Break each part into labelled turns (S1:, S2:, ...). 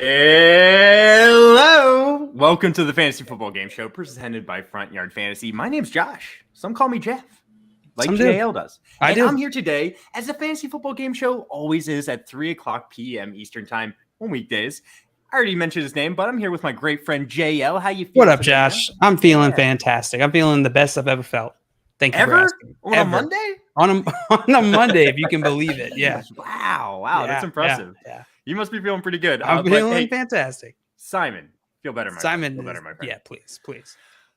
S1: Hello! Welcome to the Fantasy Football Game Show, presented by Front Yard Fantasy. My name's Josh. Some call me Jeff, like JL does. I'm here today, as the Fantasy Football Game Show always is at 3 o'clock p.m. Eastern Time on weekdays. I already mentioned his name, but I'm here with my great friend JL. How you feeling?
S2: What up, Josh? I'm feeling fantastic. I'm feeling the best I've ever felt. Thank you for asking.
S1: On a Monday?
S2: On a Monday, if you can believe it. Yeah.
S1: Wow, that's impressive.
S2: Yeah.
S1: You must be feeling pretty good.
S2: I'm feeling fantastic.
S1: Simon, feel better, my friend. Feel better, my friend.
S2: Yeah, please.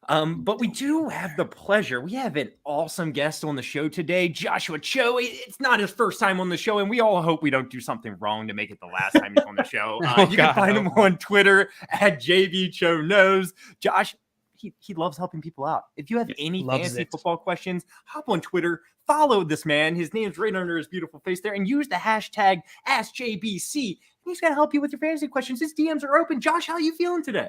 S1: But we do have the pleasure. We have an awesome guest on the show today, Joshua Cho. It's not his first time on the show, and we all hope we don't do something wrong to make it the last time he's on the show. You can find him on Twitter at JVChoKnows. Josh, he loves helping people out. If you have any fantasy football questions, hop on Twitter, follow this man. His name's right under his beautiful face there, and use the hashtag AskJBC. He's going to help you with your fantasy questions. His DMs are open. Josh, how are you feeling today?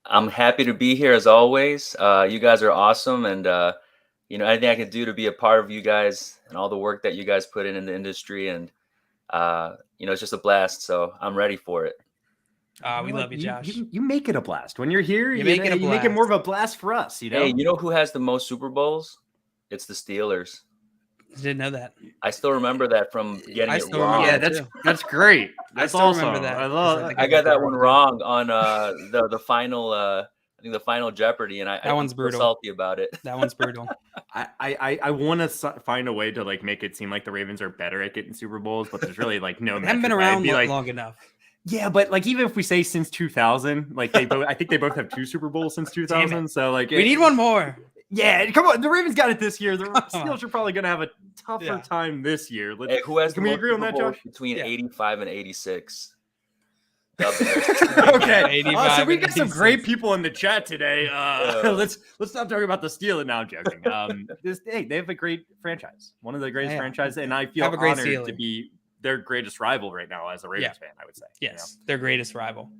S3: I'm happy to be here as always. You guys are awesome, and anything I can do to be a part of you guys and all the work that you guys put in the industry, and it's just a blast. So I'm ready for it.
S2: We love you, Josh.
S1: You make it a blast when you're here. You make it more of a blast for us.
S3: Hey, you know who has the most Super Bowls? It's the Steelers.
S2: Didn't know that.
S3: I still remember that from getting it wrong.
S1: Yeah, that's great. That's awesome.
S2: Remember that.
S3: I got that one wrong on the final. I think the final Jeopardy, and
S2: that one's brutal.
S3: Salty about it.
S2: That one's brutal.
S1: I want to find a way to make it seem like the Ravens are better at getting Super Bowls, but there's really no.
S2: They haven't been around long enough.
S1: Yeah, but even if we say since 2000, I think they both have 2 Super Bowls since 2000. So we
S2: need one more.
S1: Yeah, come on. The Ravens got it this year. The Steelers are probably going to have a tougher time this year.
S3: Can we agree on that, Josh? Between 85 and 86.
S1: Okay. So we got some great people in the chat today. Let's stop talking about the Steelers. Now I'm joking. They have a great franchise. One of the greatest franchises, and I feel honored to be their greatest rival right now as a Ravens fan, I would say.
S2: Yes, their greatest rival.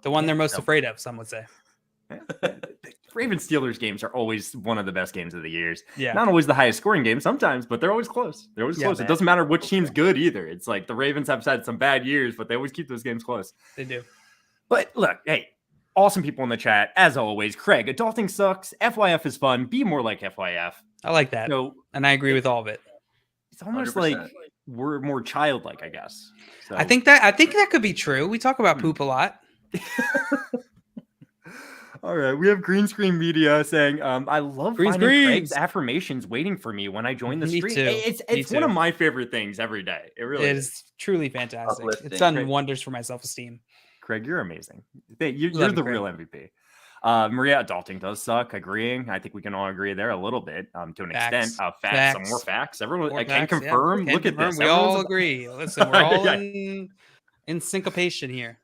S2: The one they're most afraid of, some would say.
S1: Ravens Steelers games are always one of the best games of the years.
S2: Yeah.
S1: Not always the highest scoring game sometimes, but they're always close. They're always close. Man. It doesn't matter which team's good either. It's the Ravens have had some bad years, but they always keep those games close.
S2: They do.
S1: But look, hey, awesome people in the chat. As always, Craig, adulting sucks. FYF is fun. Be more like FYF.
S2: I like that. And I agree with all of it.
S1: It's almost 100%. Like we're more childlike, I guess. So.
S2: I think that could be true. We talk about poop a lot.
S1: All right, we have Green Screen Media saying, I love finding Craig's affirmations waiting for me when I join the stream. It's one of my favorite things every day. It really is
S2: truly fantastic. Uplifting. It's done wonders for my self-esteem.
S1: Craig, you're amazing. You're the real MVP. Maria, adulting does suck. Agreeing. I think we can all agree there a little bit to an extent. Facts. Some more facts. Everyone can confirm. Look at this.
S2: We all agree. Listen, we're all in syncopation here.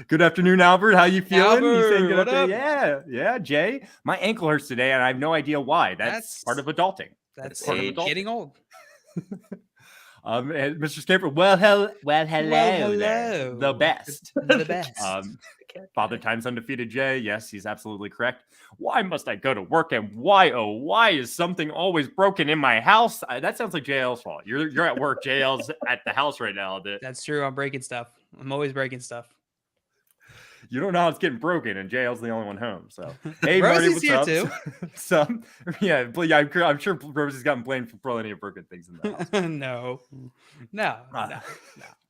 S1: Good afternoon, Albert. How you feeling?
S2: Albert,
S1: you saying good
S2: what
S1: afternoon? Yeah, Jay. My ankle hurts today, and I have no idea why. That's part of adulting.
S2: That's part of adulting. Getting old.
S1: And Mr. Scamper, well, hello. The best.
S2: The best.
S1: Father Time's undefeated Jay. Yes, he's absolutely correct. Why must I go to work, and why is something always broken in my house? That sounds like JL's fault. You're at work. JL's at the house right now.
S2: That's true. I'm breaking stuff. I'm always breaking stuff.
S1: You don't know how it's getting broken, and JL's the only one home. So, hey, Marty, what's
S2: here
S1: up?
S2: Too.
S1: I'm sure Rosie's gotten blamed for plenty of broken things in the house.
S2: No.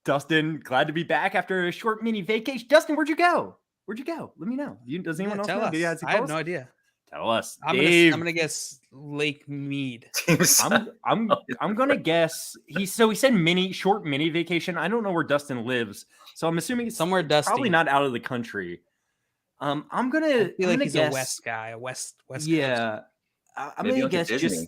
S1: Dustin, glad to be back after a short mini vacation. Dustin, where'd you go? Let me know. Does anyone else know?
S2: I have no idea.
S1: Tell us.
S2: I'm gonna guess Lake Mead.
S1: I'm gonna guess he said short mini vacation. I don't know where Dustin lives, so I'm assuming it's
S2: somewhere dusty.
S1: Probably not out of the country. I
S2: feel like he's guess, a West guy, a West.
S1: Yeah, I'm gonna guess Disney.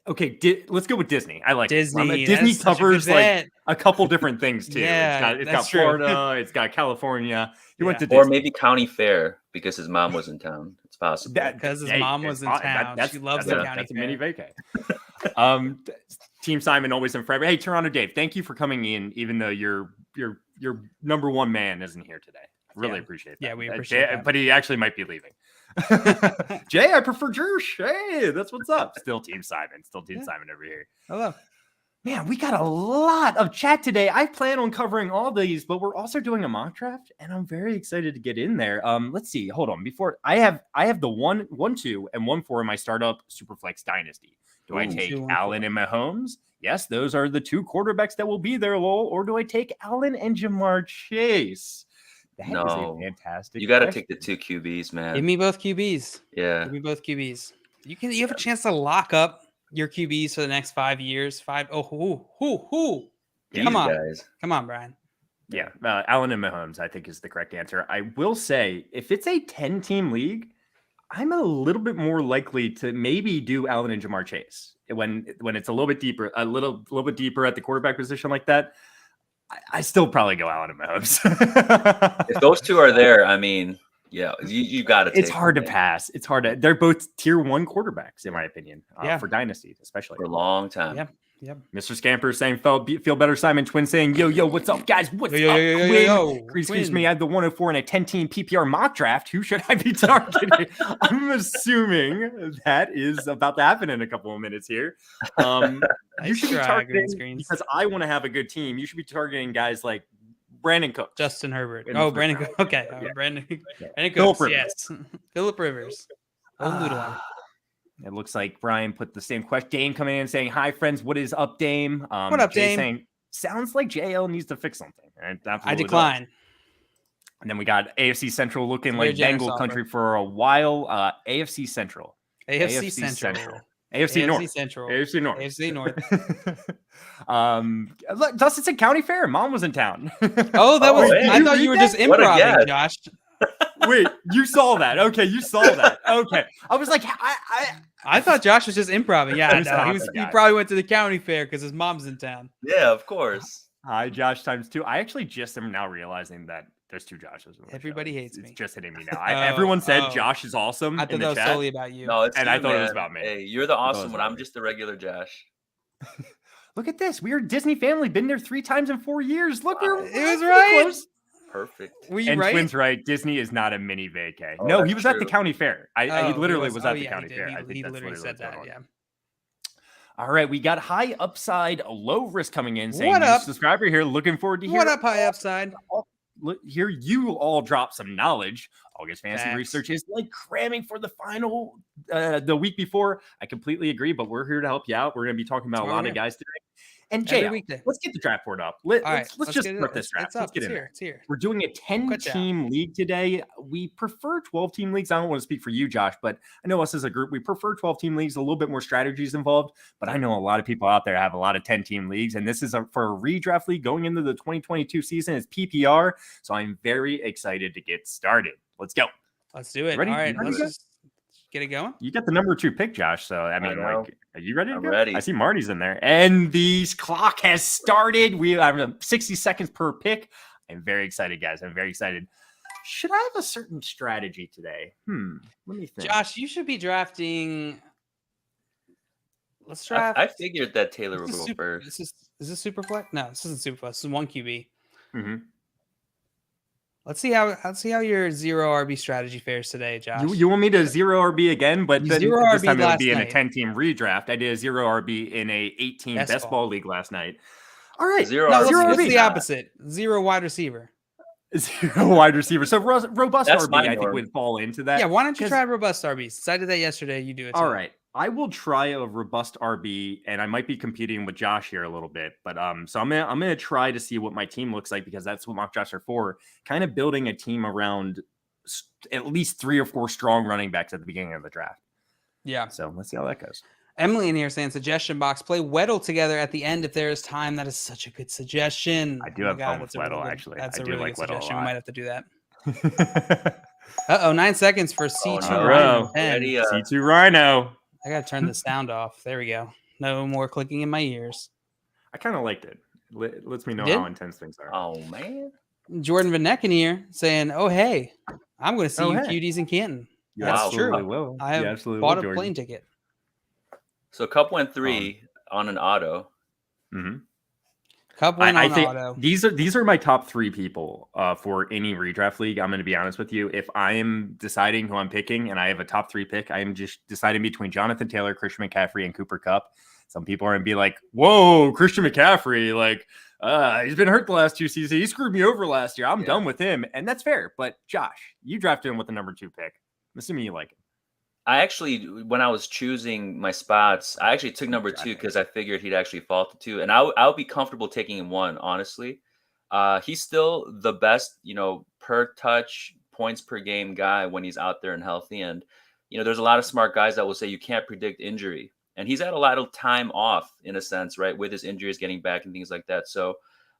S1: Okay. Let's go with Disney. I like
S2: Disney.
S1: Disney covers a couple different things too.
S2: Yeah,
S1: it's got Florida. It's got California. He went to
S3: Disney. Or maybe County Fair because his mom was in town. It's possible
S2: because his mom was in town. She loves the county.
S1: That's a mini vacay. Team Simon always in forever. Hey, Toronto Dave, thank you for coming in, even though your number one man isn't here today. Really appreciate that.
S2: Yeah, we appreciate that.
S1: But he actually might be leaving. Jay, I prefer Jersh. Hey, that's what's up. Still Team Simon. Simon over here.
S2: Hello.
S1: Man, we got a lot of chat today. I plan on covering all these, but we're also doing a mock draft, and I'm very excited to get in there. Let's see. Hold on. Before I have the 1-2 and 1-4 in my startup Superflex Dynasty. Do I take
S2: 2-1-4.
S1: Allen and Mahomes? Yes, those are the two quarterbacks that will be there, lol. Or do I take Allen and Jamar Chase? That is a fantastic.
S3: You got to
S1: question.
S3: take the 2 QBs, man.
S2: Give me both QBs.
S3: Yeah.
S2: Give me both QBs. You have a chance to lock up your QBs for the next 5 years. Come on.
S3: Guys.
S2: Come on, Brian.
S1: Yeah, Allen and Mahomes, I think, is the correct answer. I will say, if it's a 10-team league, I'm a little bit more likely to maybe do Allen and Jamar Chase when it's a little bit deeper, bit deeper at the quarterback position like that. I still probably go Allen and Mahomes.
S3: If those two are there, I mean, yeah, you got to.
S1: It's hard to pass. It's hard to. They're both tier 1 quarterbacks, in my opinion, for Dynasty, especially
S3: for a long time.
S2: Yep.
S1: Mr. Scamper saying, feel better. Simon Twin saying, yo, what's up, guys? What's up? Excuse me, I have the 104 in a 10-team PPR mock draft. Who should I be targeting? I'm assuming that is about to happen in a couple of minutes here. You should be targeting, because I want to have a good team. You should be targeting guys like Brandon Cook,
S2: Justin Herbert. Brandon Cook. Okay, Brandon Cook. Yes, Phillip Rivers.
S1: It looks like Brian put the same question. Dame coming in saying, "Hi friends, what is up, Dame?"
S2: What up,
S1: Jay
S2: Dame?
S1: Saying, sounds like JL needs to fix something. And
S2: I decline.
S1: Does. And then we got AFC Central looking like Bengal country for a while. AFC Central.
S2: AFC Central.
S1: AFC North.
S2: Central.
S1: AFC North.
S2: AFC North.
S1: Look, Dustin said County Fair. Mom was in town.
S2: Oh, that was. I thought you were just improv, Josh.
S1: Wait, you saw that? Okay, you saw that. Okay, I was like,
S2: I thought Josh was just improv. Yeah, no, he probably went to the county fair because his mom's in town.
S3: Yeah, of course.
S1: Hi, Josh times 2. I actually just am now realizing that there's 2 Joshes.
S2: Everybody hates me.
S1: It's just hitting me now. Everyone said Josh is awesome.
S2: I thought that was solely about you.
S3: No, it's
S1: and
S3: you,
S1: I thought
S3: man.
S1: it was about me.
S3: Hey, you're the awesome one. I'm just the regular Josh.
S1: Look at this. We are a Disney family. Been there 3 times in 4 years. Look,
S2: it was right.
S1: Close.
S3: Perfect.
S2: Were you
S1: and
S2: right?
S1: Twins right. Disney is not a mini vacay.
S3: Oh,
S1: no, he was
S3: true.
S1: at the county fair. He literally was at the county fair.
S2: He literally said that. Yeah.
S1: All right, we got high upside, low risk coming in. Saying,
S2: what up,
S1: subscriber here? Looking forward to hear.
S2: What up, high upside?
S1: Hear you all drop some knowledge. August Fantasy Research is like cramming for the final the week before. I completely agree, but we're here to help you out. We're going to be talking about a lot of guys today. And Jay, let's get the draft board up. Let's just start this draft. Let's get in there.
S2: It's here.
S1: We're doing a 10-team league today. We prefer 12-team leagues. I don't want to speak for you, Josh, but I know us as a group, we prefer 12-team leagues. A little bit more strategies involved, but I know a lot of people out there have a lot of 10-team leagues, and this is for a redraft league going into the 2022 season. It's PPR, so I'm very excited to get started. Let's go.
S2: Let's do it.
S1: Ready?
S2: All right, let's just get it going.
S1: You got the number 2 pick, Josh. So I mean, are you ready to go?
S3: Ready.
S1: I see Marty's in there, and the clock has started. We have 60 seconds per pick. I'm very excited, guys. I'm very excited. Should I have a certain strategy today? Let me think.
S2: Josh, you should be drafting. Let's draft.
S3: I figured that Taylor would go first.
S2: Is this super flex? No, this isn't super flex. This is 1 QB.
S1: Mm-hmm.
S2: Let's see how your 0 RB strategy fares today, Josh.
S1: You want me to 0 RB again, but then this time it would be in a
S2: night.
S1: 10-team redraft. I did a 0 RB in a 8-team best ball league last night. All right,
S3: 0
S2: no,
S3: RB.
S2: Let's the opposite. 0 wide receiver.
S1: 0 wide receiver. So robust
S3: That's
S1: RB, I think, would fall into that.
S2: Yeah, why don't you try robust RB? Since I did that yesterday, you do it too.
S1: All right. I will try a robust RB, and I might be competing with Josh here a little bit, but so I'm gonna try to see what my team looks like, because that's what mock drafts are for. Kind of building a team around at least 3 or 4 strong running backs at the beginning of the draft.
S2: Yeah.
S1: So let's see how that goes.
S2: Emily in here saying suggestion box, play Weddle together at the end if there is time. That is such a good suggestion.
S1: I do have fun with Weddle, actually.
S2: That's
S1: a
S2: really
S1: like
S2: good
S1: Weddle
S2: suggestion.
S1: a lot.
S2: We might have to do that. 9 seconds for C2
S1: Rhino.
S2: C2
S1: Rhino.
S2: I gotta turn the sound off. There we go. No more clicking in my ears.
S1: I kind of liked it. Lets me know how intense things are.
S3: Oh man.
S2: Jordan Van Neck in here saying, "Oh hey, I'm going to see you cuties in Canton."
S1: You
S2: That's
S1: absolutely
S2: true.
S1: will.
S2: I have bought a plane ticket.
S3: So Cup went 3 on an auto.
S1: Mm-hmm.
S2: Cup win
S1: I
S2: on
S1: think
S2: auto.
S1: these are my top 3 people for any redraft league. I'm going to be honest with you. If I am deciding who I'm picking and I have a top 3 pick, I am just deciding between Jonathan Taylor, Christian McCaffrey, and Cooper Kupp. Some people are going to be like, "Whoa, Christian McCaffrey! Like, he's been hurt the last 2 seasons. He screwed me over last year. I'm done with him," and that's fair. But Josh, you drafted him with the number 2 pick. I'm assuming you like him.
S3: I actually, when I was choosing my spots, I actually took number 2 because I figured he'd actually fall to 2, and I'll be comfortable taking him 1. Honestly, he's still the best, per touch, points per game guy when he's out there and healthy. And there's a lot of smart guys that will say you can't predict injury, and he's had a lot of time off in a sense, right, with his injuries getting back and things like that. So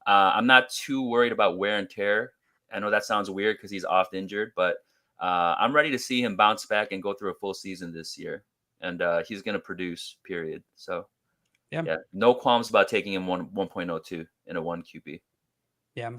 S3: I'm not too worried about wear and tear. I know that sounds weird because he's oft injured, but I'm ready to see him bounce back and go through a full season this year, and he's going to produce. Period. So, yeah, no qualms about taking him 1.02 in a 1 QB.
S2: Yeah,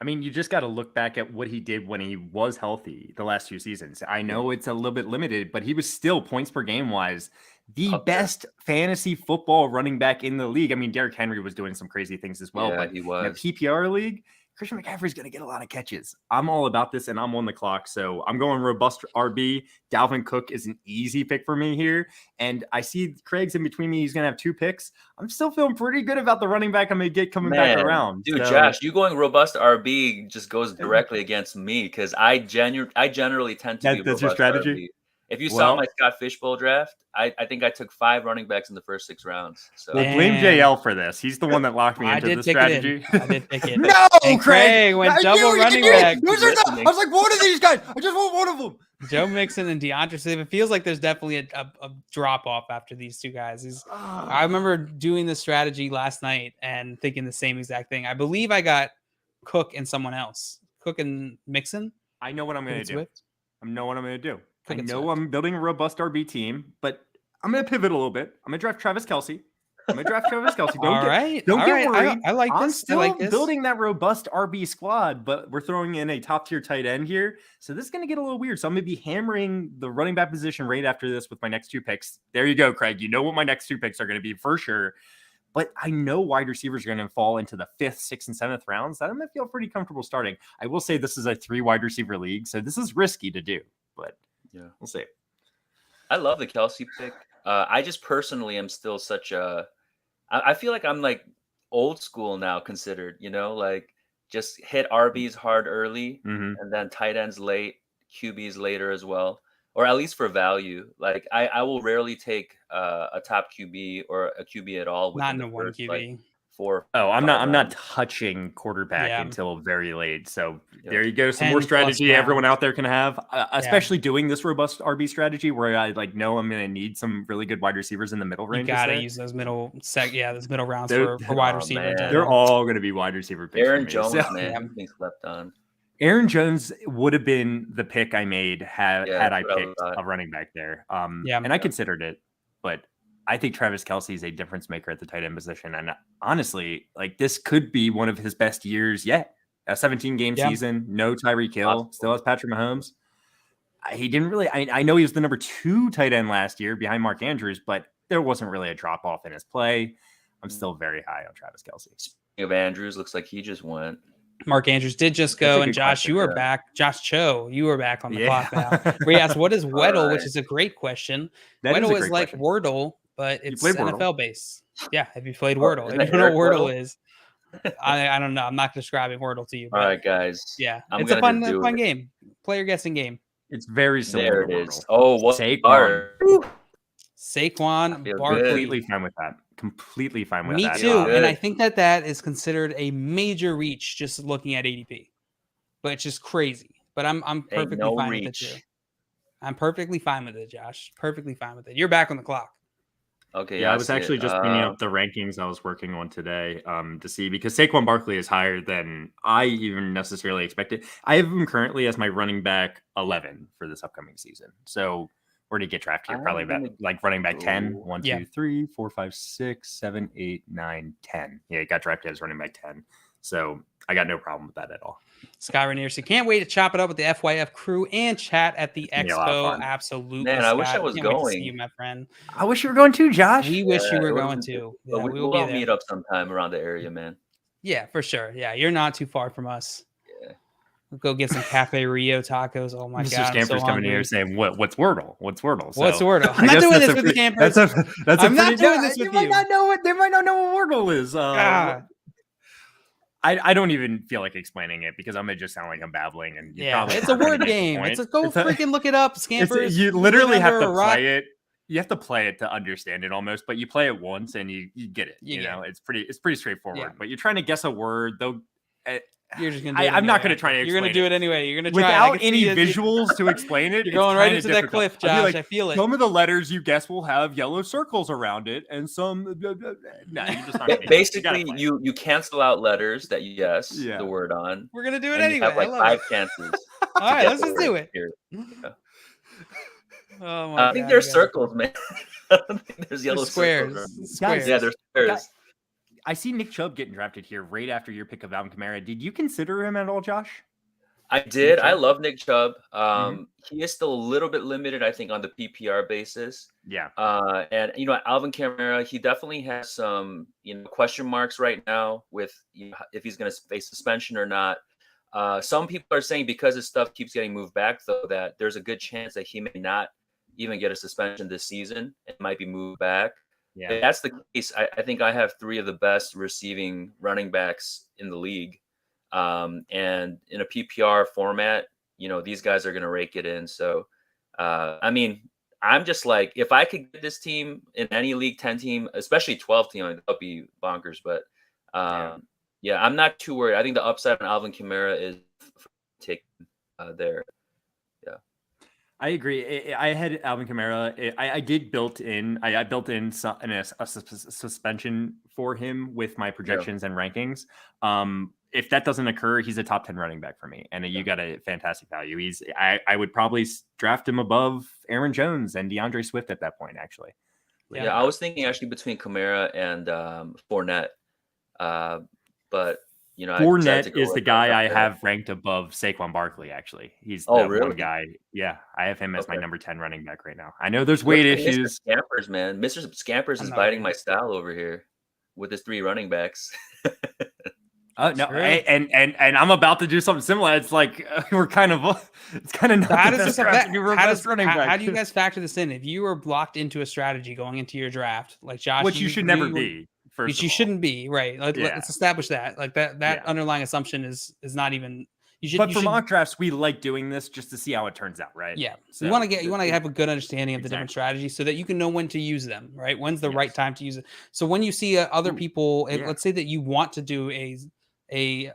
S1: I mean, you just got to look back at what he did when he was healthy the last 2 seasons. I know it's a little bit limited, but he was still points per game wise the best fantasy football running back in the league. I mean, Derrick Henry was doing some crazy things as well, but
S3: he was.
S1: in a PPR league, Christian McCaffrey is going to get a lot of catches. I'm all about this, and I'm on the clock, so I'm going robust RB. Dalvin Cook is an easy pick for me here, and I see Craig's in between me. He's going to have 2 picks. I'm still feeling pretty good about the running back I'm going to get coming back around.
S3: Dude, so, Josh, you going robust RB just goes directly against me because I generally tend to be robust
S1: that's your strategy?
S3: RB. If you saw my Scott Fishbowl draft, I think I took 5 running backs in the first 6 rounds. So
S1: we'll blame JL for this. He's the one that locked me into the strategy.
S2: I did pick it.
S1: No,
S2: and Craig went double running back.
S1: I was like, one of these guys. I just want one of them.
S2: Joe Mixon and DeAndre Swift. It feels like there's definitely a drop off after these 2 guys. I remember doing this strategy last night and thinking the same exact thing. I believe I got Cook and someone else. Cook and Mixon.
S1: I know what I'm going to do.
S2: Swift.
S1: I know what I'm going to do. I know
S2: Swift.
S1: I'm building a robust RB team, but I'm going to pivot a little bit. I'm going to draft Travis Kelce. Don't get worried.
S2: I like this.
S1: I'm still
S2: I like this.
S1: building that robust RB squad, but we're throwing in a top tier tight end here. So this is going to get a little weird. So I'm going to be hammering the running back position right after this with my next 2 picks. There you go, Craig. You know what my next 2 picks are going to be for sure. But I know wide receivers are going to fall into the 5th, 6th, and 7th rounds. That I'm going to feel pretty comfortable starting. I will say this is a 3 wide receiver league, so this is risky to do, but yeah, we'll see.
S3: I love the Kelce pick. I just personally am still such a. I feel like I'm like old school now considered. Like just hit RBs hard early, and then tight ends late, QBs later as well, or at least for value. Like I will rarely take a top QB or a QB at all.
S2: Not in a 1 QB.
S3: Like, 4.
S1: I'm not touching quarterback until very late. So there you go. Some more strategy
S2: rounds.
S1: Everyone out there can have, especially doing this robust RB strategy where I know I'm going to need some really good wide receivers in the middle range.
S2: You got to use those middle rounds for wide receivers.
S1: They're all going to be wide receiver picks.
S3: Aaron Jones, man, being slept on.
S1: Aaron Jones would have been the pick I made had I picked a running back there. And I considered it, but I think Travis Kelce is a difference maker at the tight end position. And honestly, like this could be one of his best years yet. A 17-game season, no Tyreek Hill, still has Patrick Mahomes. He didn't really, I know he was the number 2 tight end last year behind Mark Andrews, but there wasn't really a drop off in his play. I'm still very high on Travis Kelce.
S3: Speaking of Andrews, looks like he just went.
S2: Mark Andrews did just go, and Josh, you are back. Josh Cho, you are back on the clock now. We asked, what is Weddle, which is a great question. Weddle is like Wordle, but it's NFL based. Yeah, have you played Wordle? If you know what Wordle is, I don't know. I'm not describing Wordle to you.
S3: All right, guys.
S2: Yeah, it's a fun game. Player guessing game.
S1: It's very similar to Wordle.
S3: Oh, what?
S2: Saquon Barkley.
S1: Completely fine with that.
S2: Me too. And I think that is considered a major reach just looking at ADP. But it's just crazy. But I'm perfectly fine with it too. I'm perfectly fine with it, Josh. Perfectly fine with it. You're back on the clock.
S3: Okay.
S1: Yeah, I was actually just bringing up the rankings I was working on today to see, because Saquon Barkley is higher than I even necessarily expected. I have him currently as my running back 11 for this upcoming season. So where did he get drafted here? Probably about like running back 10. 1, 2, 3, 4, 5, 6, 7, 8, 9, 10. Yeah, he got drafted as running back 10. So I got no problem with that at all.
S2: Scott Rainier, so can't wait to chop it up with the FYF crew and chat at the expo. Absolutely,
S3: man.
S2: Scott.
S3: I wish I was going.
S2: Wait to see you, my friend.
S1: I wish you were going too, Josh.
S2: We wish you were going too. Yeah,
S3: we'll all meet up sometime around the area, man.
S2: Yeah, for sure. Yeah, you're not too far from us.
S3: Yeah.
S2: We'll go get some Cafe Rio tacos. Oh my
S1: Mr.
S2: God.
S1: Scamper's coming here saying, What's Wordle? What's Wordle?
S2: So, what's Wordle? I'm not doing this with the campers. I'm not doing this with you.
S1: They might not know what Wordle is. I don't even feel like explaining it because I'm gonna just sound like I'm babbling. And
S2: it's a word game. Freaking look it up, Scampers.
S1: You literally have to play it. You have to play it to understand it almost, but you play it once and you get it. You know, it's pretty straightforward. Yeah. But you're trying to guess a word, though.
S2: You're just gonna. Do it
S1: I'm not gonna try to. Explain
S2: You're gonna do it anyway. You're gonna
S1: try without any visuals to explain it.
S2: You're going right into that cliff, Josh. I feel it.
S1: Some of the letters you guess will have yellow circles around it, and some. No, you're just not.
S3: Basically, you cancel out letters that you guess the word on.
S2: We're gonna do it anyway.
S3: You have like 5 chances.
S2: All right, let's just do it.
S3: Yeah.
S2: Oh my
S3: I think there's circles, man. I don't think there's yellow
S2: squares.
S3: Squares. Yeah, there's squares.
S1: I see Nick Chubb getting drafted here right after your pick of Alvin Kamara. Did you consider him at all, Josh?
S3: I did. I love Nick Chubb. He is still a little bit limited, I think, on the PPR basis.
S1: Yeah.
S3: And Alvin Kamara, he definitely has some question marks right now with if he's going to face suspension or not. Some people are saying because his stuff keeps getting moved back, though, that there's a good chance that he may not even get a suspension this season. It might be moved back. Yeah. If that's the case, I think I have 3 of the best receiving running backs in the league. And in a PPR format, these guys are going to rake it in. So, I'm just like, if I could get this team in any league, 10 team, especially 12 team, that'll be bonkers. But I'm not too worried. I think the upside on Alvin Kamara is taken there.
S1: I agree. I had Alvin Kamara. I did built in a suspension for him with my projections and rankings. If that doesn't occur, he's a top 10 running back for me, and you got a fantastic value. I would probably draft him above Aaron Jones and DeAndre Swift at that point. Actually,
S3: yeah, I was thinking actually between Kamara and Fournette, but.
S1: Fournette is the guy I have ranked above Saquon Barkley, actually. He's the one guy. Yeah, I have him as my number 10 running back right now. I know there's weight issues.
S3: Mr. Scampers, man. Mr. Scampers is biting my style over here with his 3 running backs.
S1: No, and I'm about to do something similar. It's like we're kind of not how
S2: do you guys factor this in? If you were blocked into a strategy going into your draft, like Josh,
S1: which you should never be.
S2: Which you shouldn't be, right? Let's establish that. Like that underlying assumption is not even.
S1: But for mock drafts, we like doing this just to see how it turns out, right?
S2: Yeah. So you want to have a good understanding of the different strategies so that you can know when to use them, right? When's the right time to use it? So when you see other people, let's say that you want to do a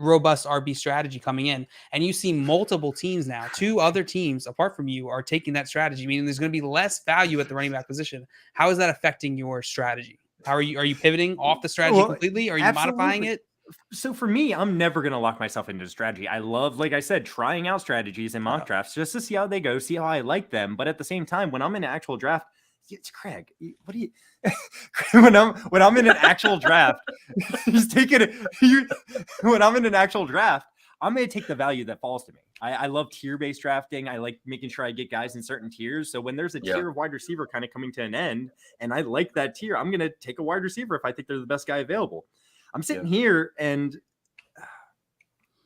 S2: robust RB strategy coming in, and you see multiple teams now, 2 other teams apart from you are taking that strategy, meaning there's going to be less value at the running back position. How is that affecting your strategy? Are you pivoting off the strategy completely? Are you modifying it?
S1: So for me, I'm never going to lock myself into a strategy. I love, like I said, trying out strategies in mock drafts just to see how they go, see how I like them. But at the same time, when I'm in an actual draft, it's Craig. What do you? when I'm in an actual draft, he's taking it. When I'm in an actual draft, I'm going to take the value that falls to me. I love tier-based drafting. I like making sure I get guys in certain tiers. So when there's a tier of wide receiver kind of coming to an end, and I like that tier, I'm going to take a wide receiver if I think they're the best guy available. I'm sitting here, and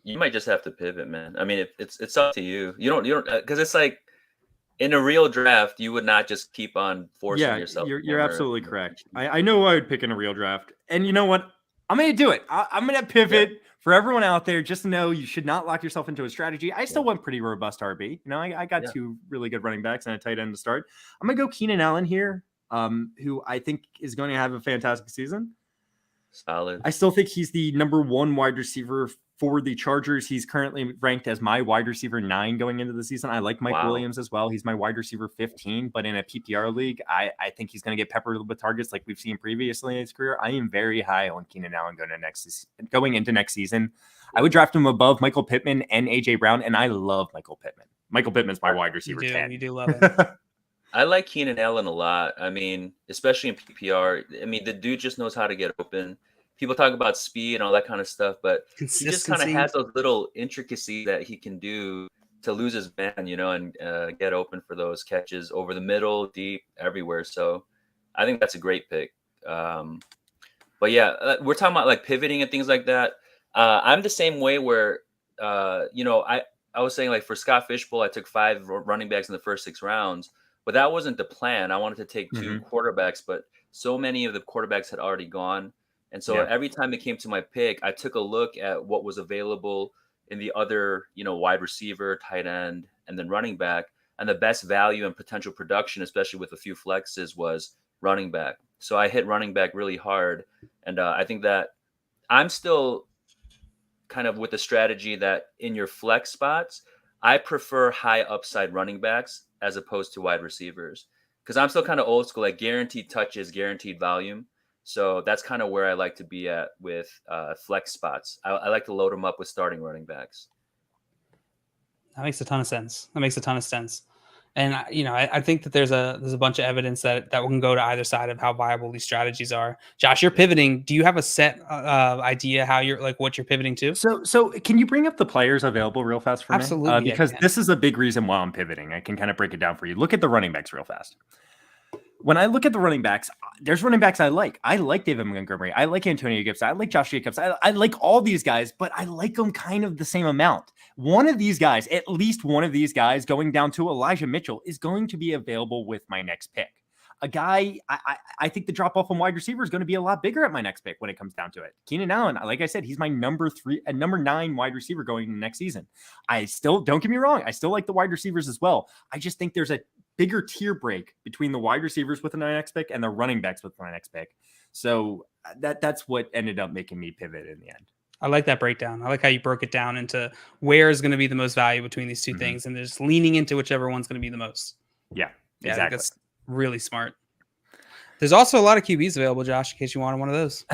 S3: you might just have to pivot, man. I mean, it's up to you. You don't because it's like in a real draft, you would not just keep on forcing yourself.
S1: You're absolutely correct. I know I would pick in a real draft, and you know what? I'm going to do it. I'm going to pivot. Yeah. For everyone out there, just know you should not lock yourself into a strategy. I still went pretty robust RB. I got 2 really good running backs and a tight end to start. I'm going to go Keenan Allen here, who I think is going to have a fantastic season.
S3: Solid.
S1: I still think he's the number 1 wide receiver for the Chargers. He's currently ranked as my wide receiver 9 going into the season. I like Mike Williams as well. He's my wide receiver 15, but in a PPR league, I think he's going to get peppered with targets like we've seen previously in his career. I am very high on Keenan Allen going into next season. I would draft him above Michael Pittman and AJ Brown, and I love Michael Pittman. Michael Pittman's my wide receiver 10.
S2: You do love him.
S3: I like Keenan Allen a lot. I mean, especially in PPR. I mean, the dude just knows how to get open. people talk about speed and all that kind of stuff, but he just kind of
S2: Consistency.
S3: has those little intricacies that he can do to lose his man, and get open for those catches over the middle, deep, everywhere. So I think that's a great pick. But yeah, we're talking about like pivoting and things like that. I'm the same way where, I was saying like for Scott Fishbowl, I took 5 running backs in the first 6 rounds, but that wasn't the plan. I wanted to take 2 quarterbacks, but so many of the quarterbacks had already gone. And so every time it came to my pick, I took a look at what was available in the other, wide receiver, tight end, and then running back. And the best value and potential production, especially with a few flexes, was running back. So I hit running back really hard. And I think that I'm still kind of with the strategy that in your flex spots, I prefer high upside running backs as opposed to wide receivers. Because I'm still kind of old school, like guaranteed touches, guaranteed volume. So that's kind of where I like to be at with flex spots. I like to load them up with starting running backs.
S2: That makes a ton of sense. And I think that there's a bunch of evidence that can go to either side of how viable these strategies are. Josh, you're pivoting. Do you have a set idea how you're like what you're pivoting to?
S1: So can you bring up the players available real fast for me?
S2: Absolutely,
S1: because this is a big reason why I'm pivoting. I can kind of break it down for you. Look at the running backs real fast. When I look at the running backs, there's running backs I like. I like David Montgomery. I like Antonio Gibson. I like Josh Jacobs. I like all these guys, but I like them kind of the same amount. One of these guys, at least one of these guys, going down to Elijah Mitchell, is going to be available with my next pick. A guy, I think the drop off on wide receiver is going to be a lot bigger at my next pick when it comes down to it. Keenan Allen, like I said, he's my number 9 wide receiver going into next season. I still, don't get me wrong, I still like the wide receivers as well. I just think there's a bigger tier break between the wide receivers with the next pick and the running backs with my next pick. So that's what ended up making me pivot in the end.
S2: I like that breakdown. I like how you broke it down into where is going to be the most value between these two things, and just leaning into whichever one's going to be the most.
S1: Yeah, exactly.
S2: That's really smart. There's also a lot of QBs available, Josh, in case you wanted one of those.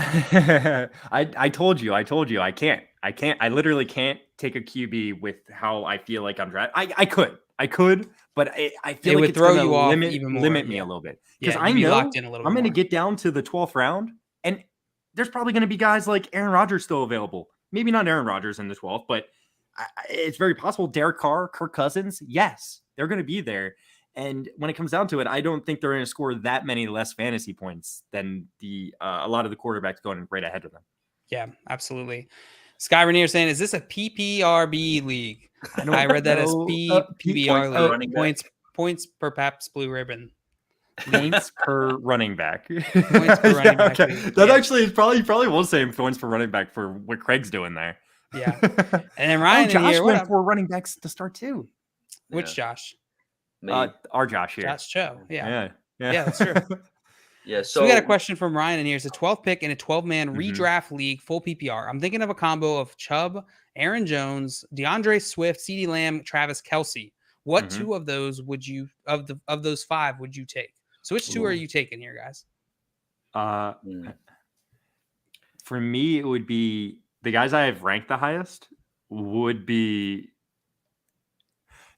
S1: I told you, I can't. I literally can't take a QB with how I feel like I'm drafting. I could, but I feel like
S2: it's throw you off even more.
S1: Limit me a little bit. Because I know I'm going to get down to the 12th round, and there's probably going to be guys like Aaron Rodgers still available. Maybe not Aaron Rodgers in the 12th, but it's very possible. Derek Carr, Kirk Cousins, yes, they're going to be there. And when it comes down to it, I don't think they're going to score that many less fantasy points than a lot of the quarterbacks going right ahead of them.
S2: Yeah, absolutely. Sky Rainier saying, is this a PPRB league? I read that as PPR league. Points per Paps Blue Ribbon.
S1: Points per running back.
S2: Points per running back.
S1: Okay. That actually is probably will say points per running back for what Craig's doing there.
S2: Yeah. And then Ryan
S1: Josh
S2: here,
S1: went for running backs to start too.
S2: Which Josh?
S1: Our Josh here.
S2: Josh Cho.
S1: Yeah,
S2: that's true.
S3: Yeah.
S2: So we got a question from Ryan in here. It's a 12th pick in a 12-man redraft league, full PPR. I'm thinking of a combo of Chubb, Aaron Jones, DeAndre Swift, CeeDee Lamb, Travis Kelce. What 2 of those would you of those 5 would you take? So which 2 are you taking here, guys?
S1: For me, it would be the guys I have ranked the highest would be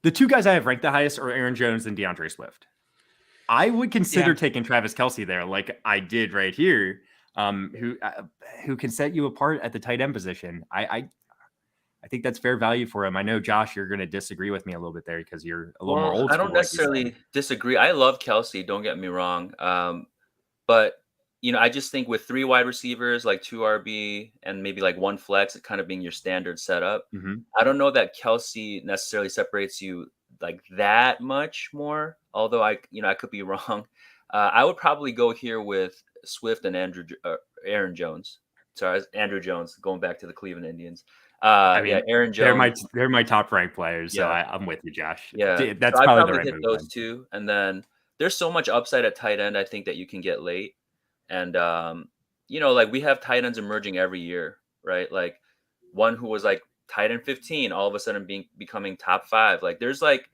S1: the 2 guys I have ranked the highest are Aaron Jones and DeAndre Swift. I would consider taking Travis Kelce there, like I did right here, who can set you apart at the tight end position. I think that's fair value for him. I know, Josh, you're going to disagree with me a little bit there because you're a little more old school.
S3: I don't necessarily disagree. I love Kelce. Don't get me wrong. But, I just think with 3 wide receivers, like 2 RB and maybe like 1 flex, it kind of being your standard setup. I don't know that Kelce necessarily separates you like that much more. Although I could be wrong. I would probably go here with Swift and Aaron Jones. Sorry, Andrew Jones, going back to the Cleveland Indians. Aaron Jones.
S1: They're my top ranked players, so I'm with you, Josh.
S3: Yeah,
S1: that's
S3: so
S1: probably the right
S3: hit
S1: move.
S3: Those 2, and then there's so much upside at tight end. I think that you can get late, and like we have tight ends emerging every year, right? Like one who was like tight end 15, all of a sudden becoming top 5. Like there's like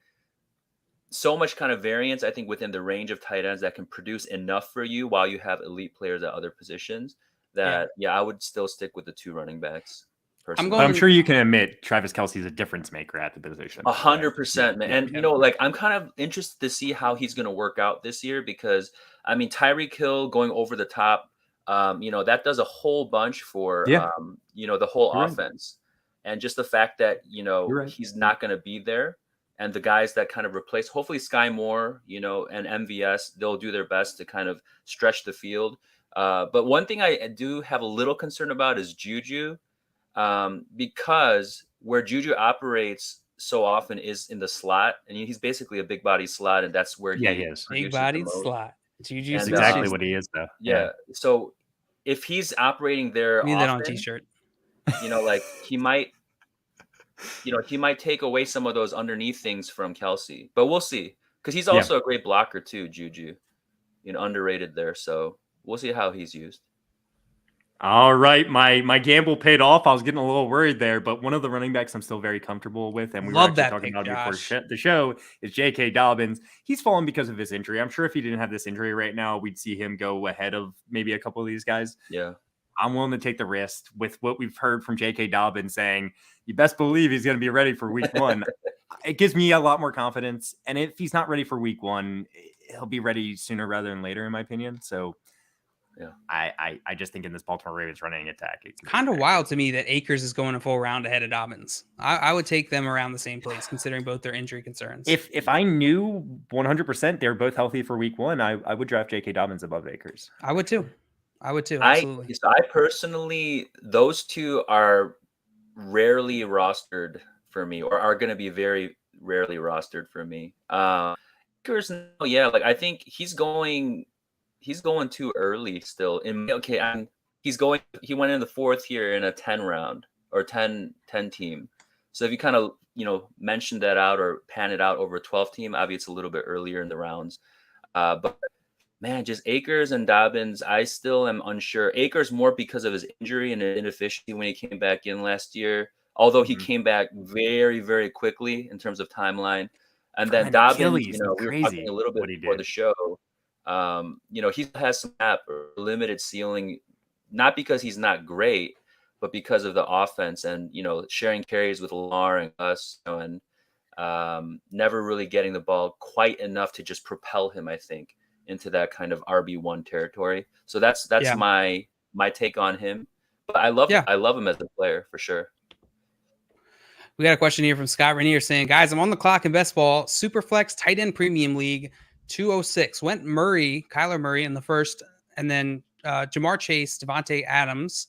S3: so much kind of variance, I think, within the range of tight ends that can produce enough for you while you have elite players at other positions. That I would still stick with the 2 running backs.
S1: I'm sure you can admit Travis Kelce is a difference maker at the position.
S3: 100%, man. And like I'm kind of interested to see how he's going to work out this year because I mean Tyreek Hill going over the top that does a whole bunch for, the whole offense. And just the fact that, he's not going to be there, and the guys that kind of replace, hopefully Sky Moore, and MVS, they'll do their best to kind of stretch the field. But one thing I do have a little concern about is Juju, because where Juju operates so often is in the slot, and he's basically a big body slot, and that's where
S1: he is.
S2: Big body slot.
S1: Juju's exactly what he is, though.
S3: Yeah. So if he's operating there,
S2: need that on a t-shirt.
S3: Like he might take away some of those underneath things from Kelsey, but we'll see, because he's also a great blocker too, Juju. Underrated there. So we'll see how he's used.
S1: All right, my gamble paid off. I was getting a little worried there, but one of the running backs I'm still very comfortable with, and we were actually talking about before the show, is J.K. Dobbins. He's fallen because of his injury. I'm sure if he didn't have this injury right now, we'd see him go ahead of maybe a couple of these guys.
S3: Yeah.
S1: I'm willing to take the risk with what we've heard from J.K. Dobbins saying, you best believe he's going to be ready for week 1. It gives me a lot more confidence. And if he's not ready for week 1, he'll be ready sooner rather than later, in my opinion. So yeah, I just think in this Baltimore Ravens running attack, it's
S2: kind of wild to me that Akers is going a full round ahead of Dobbins. I would take them around the same place, considering both their injury concerns.
S1: If I knew 100% they're both healthy for week 1, I would draft J.K. Dobbins above Akers.
S2: I would too. Absolutely.
S3: I personally, those two are rarely rostered for me, or are going to be very rarely rostered for me. Akers, I think he's going too early still. He went in the 4th here in a 10 round or 10 team. So if you kind of, mention that out or pan it out over a 12 team, obviously it's a little bit earlier in the rounds. But man, just Akers and Dobbins, I still am unsure. Akers more because of his injury and inefficiency when he came back in last year, although he came back very, very quickly in terms of timeline. And then Dobbins, we were talking a little bit before the show. He has some limited ceiling, not because he's not great, but because of the offense and, sharing carries with Lamar and us, and never really getting the ball quite enough to just propel him, I think, into that kind of RB1 territory. So that's my take on him. But I love him as a player for sure.
S2: We got a question here from Scott Rainier saying, guys, I'm on the clock in best ball, Superflex tight end premium league 206. Went Kyler Murray in the first, and then Jamar Chase, Devontae Adams,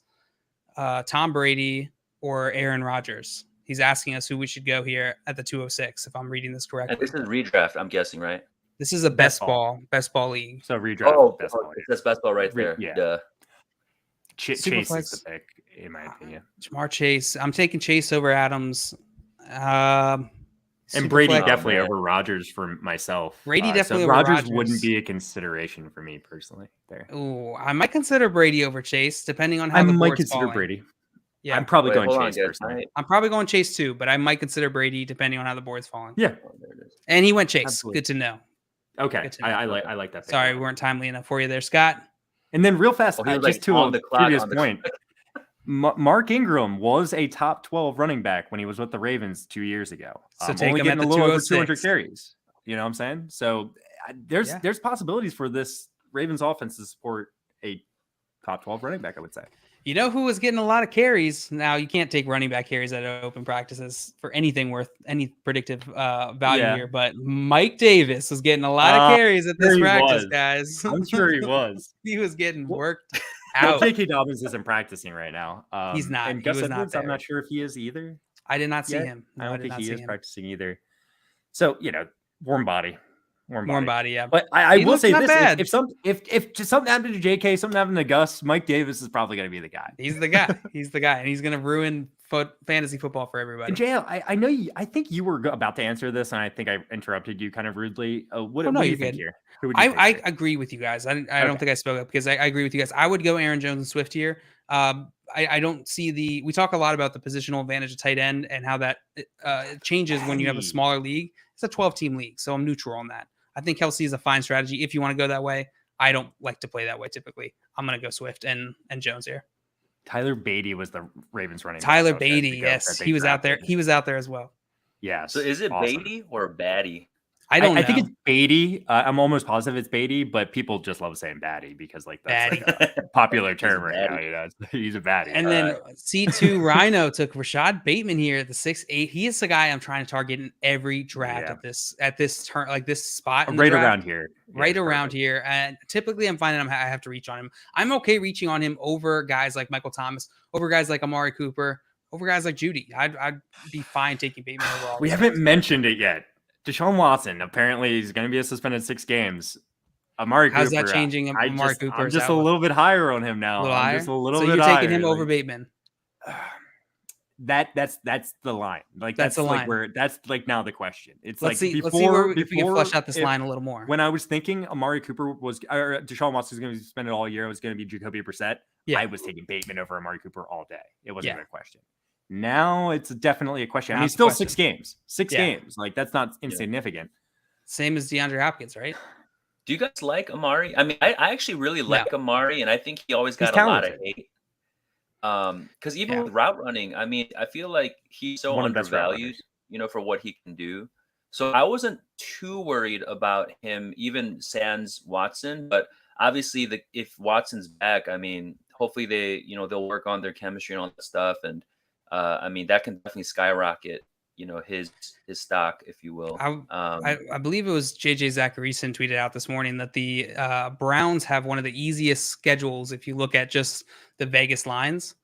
S2: Tom Brady, or Aaron Rodgers. He's asking us who we should go here at the 206, if I'm reading this correctly.
S3: And this is redraft, I'm guessing, right?
S2: This is a best ball league.
S1: So redraft. Best ball.
S3: That's best ball right there.
S1: Yeah. Chase is the pick, in my opinion.
S2: Jamar Chase. I'm taking Chase over Adams.
S1: And Brady definitely over Rodgers for myself.
S2: Brady definitely over
S1: Rodgers wouldn't be a consideration for me personally there.
S2: Oh, I might consider Brady over Chase, depending on how the board's
S1: might consider
S2: falling.
S1: Brady.
S2: Yeah,
S1: I'm probably going Chase personally.
S2: I'm probably going Chase too, but I might consider Brady depending on how the board's falling.
S1: Yeah.
S2: And he went Chase.
S1: Absolutely.
S2: Good to know.
S1: Okay. I like that.
S2: Sorry, we weren't timely enough for you there, Scott.
S1: And then real fast, just to a previous point, Mark Ingram was a top 12 running back when he was with the Ravens 2 years ago.
S2: So take him
S1: getting
S2: at
S1: a
S2: the
S1: little over 200 carries. You know what I'm saying? So there's possibilities for this Ravens offense to support a top 12 running back, I would say.
S2: You know who was getting a lot of carries? Now, you can't take running back carries at open practices for anything worth any predictive value here, but Mike Davis was getting a lot of carries at this practice, guys.
S1: I'm sure he was.
S2: He was getting worked out.
S1: J.K. Dobbins isn't practicing right now.
S2: He's not.
S1: And Gus Edwards, I'm not sure if he is either.
S2: I did not see him.
S1: No, I don't think he is practicing either. So, warm body.
S2: Warm body, yeah.
S1: But I will say this: if something happened to JK, something happened to Gus, Mike Davis is probably going to be the guy.
S2: He's the guy. He's the guy, and he's going to ruin fantasy football for everybody.
S1: And JL, I know you. I think you were about to answer this, and I think I interrupted you kind of rudely. What do you think here?
S2: I agree with you guys. I don't think I spoke up because I agree with you guys. I would go Aaron Jones and Swift here. I don't see we talk a lot about the positional advantage of tight end and how that changes when you have a smaller league. It's a 12-team league, so I'm neutral on that. I think Kelsey is a fine strategy if you want to go that way. I don't like to play that way typically. I'm going to go Swift and Jones here.
S1: Tyler Beatty was the Ravens running back.
S2: Tyler Beatty, yes. He was out there. He was out there as well.
S1: Yeah.
S3: So is it awesome. Beatty or Batty?
S2: I don't know.
S1: I think it's Beatty. I'm almost positive it's Beatty, but people just love saying Batty because like that's like a popular term right now. You know, he's a Batty.
S2: And then C2 Rhino took Rashad Bateman here at the 6'8". He is the guy I'm trying to target in every draft at this turn, like this spot in the draft,
S1: around here.
S2: Right around here. And typically I'm finding I have to reach on him. I'm okay reaching on him over guys like Michael Thomas, over guys like Amari Cooper, over guys like Judy. I'd be fine taking Bateman over all.
S1: We haven't mentioned it yet. Deshaun Watson, apparently he's going to be suspended 6 games. Amari
S2: How's
S1: Cooper,
S2: that changing? Amari Cooper.
S1: I'm just a little bit higher on him now. I'm just a little bit higher.
S2: So you're taking him over Bateman.
S1: That's the line. Like that's the line. Where that's like now the question. It's let's see if we can flush out this line a little more. When I was thinking Amari Cooper Deshaun Watson was going to be suspended all year, it was going to be Jacoby Brissett. Yeah. I was taking Bateman over Amari Cooper all day. It wasn't even a question. Now it's definitely a question. I mean, still 6 games. 6 games. Like that's not insignificant.
S2: Same as DeAndre Hopkins, right?
S3: Do you guys like Amari? I mean, I actually really like Amari, and I think he always got a lot of hate. Because even with route running, I mean, I feel like he's so undervalued, you know, for what he can do. So I wasn't too worried about him, even sans Watson. But obviously, if Watson's back, I mean, hopefully they'll work on their chemistry and all that stuff, and I mean, that can definitely skyrocket, you know, his stock, if you will.
S2: I believe it was JJ Zacharyson tweeted out this morning that the Browns have one of the easiest schedules if you look at just the Vegas lines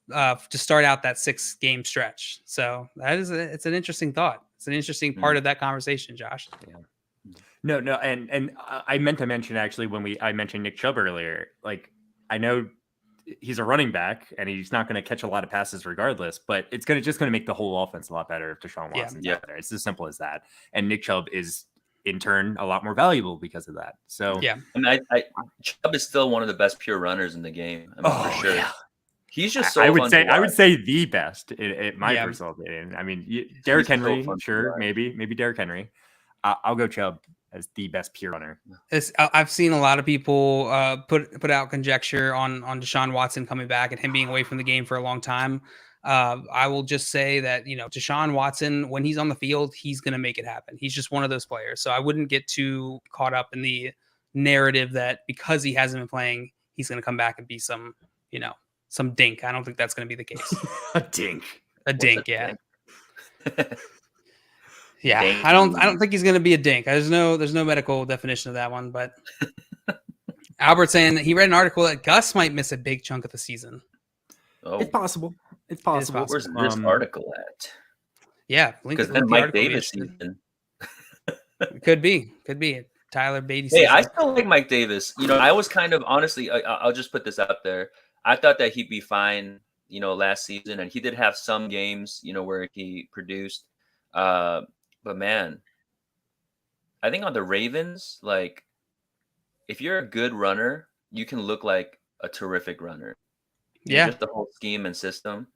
S2: to start out that 6-game stretch. So it's an interesting thought. It's an interesting part of that conversation, Josh.
S1: Yeah. No, and I meant to mention actually when I mentioned Nick Chubb earlier, like I know he's a running back and he's not going to catch a lot of passes regardless, but it's just going to make the whole offense a lot better if Deshaun Watson's out there. It's as simple as that. And Nick Chubb is in turn a lot more valuable because of that. So
S3: I mean, Chubb is still one of the best pure runners in the game. I mean, for sure. Yeah. He's just so I
S1: would say the best in my personal opinion. I mean, Derrick Henry, sure, maybe Derrick Henry. I'll go Chubb as the best pure runner.
S2: I've seen a lot of people put out conjecture on Deshaun Watson coming back and him being away from the game for a long time. I will just say that, you know, Deshaun Watson, when he's on the field, he's going to make it happen. He's just one of those players. So I wouldn't get too caught up in the narrative that because he hasn't been playing, he's going to come back and be some dink. I don't think that's going to be the case.
S1: A dink.
S2: Yeah. Yeah, dink. I don't think he's going to be a dink. There's no medical definition of that one, but Albert saying that he read an article that Gus might miss a big chunk of the season.
S1: Oh, it's possible. Where's
S3: this article at?
S2: Yeah,
S3: because then Mike Davis season.
S2: Could be Tyler Beatty.
S3: Hey, I still like Mike Davis. You know, I was kind of honestly. I'll just put this out there. I thought that he'd be fine. You know, last season, and he did have some games. You know, where he produced. But man, I think on the Ravens, like if you're a good runner, you can look like a terrific runner.
S2: Yeah,
S3: just the whole scheme and system.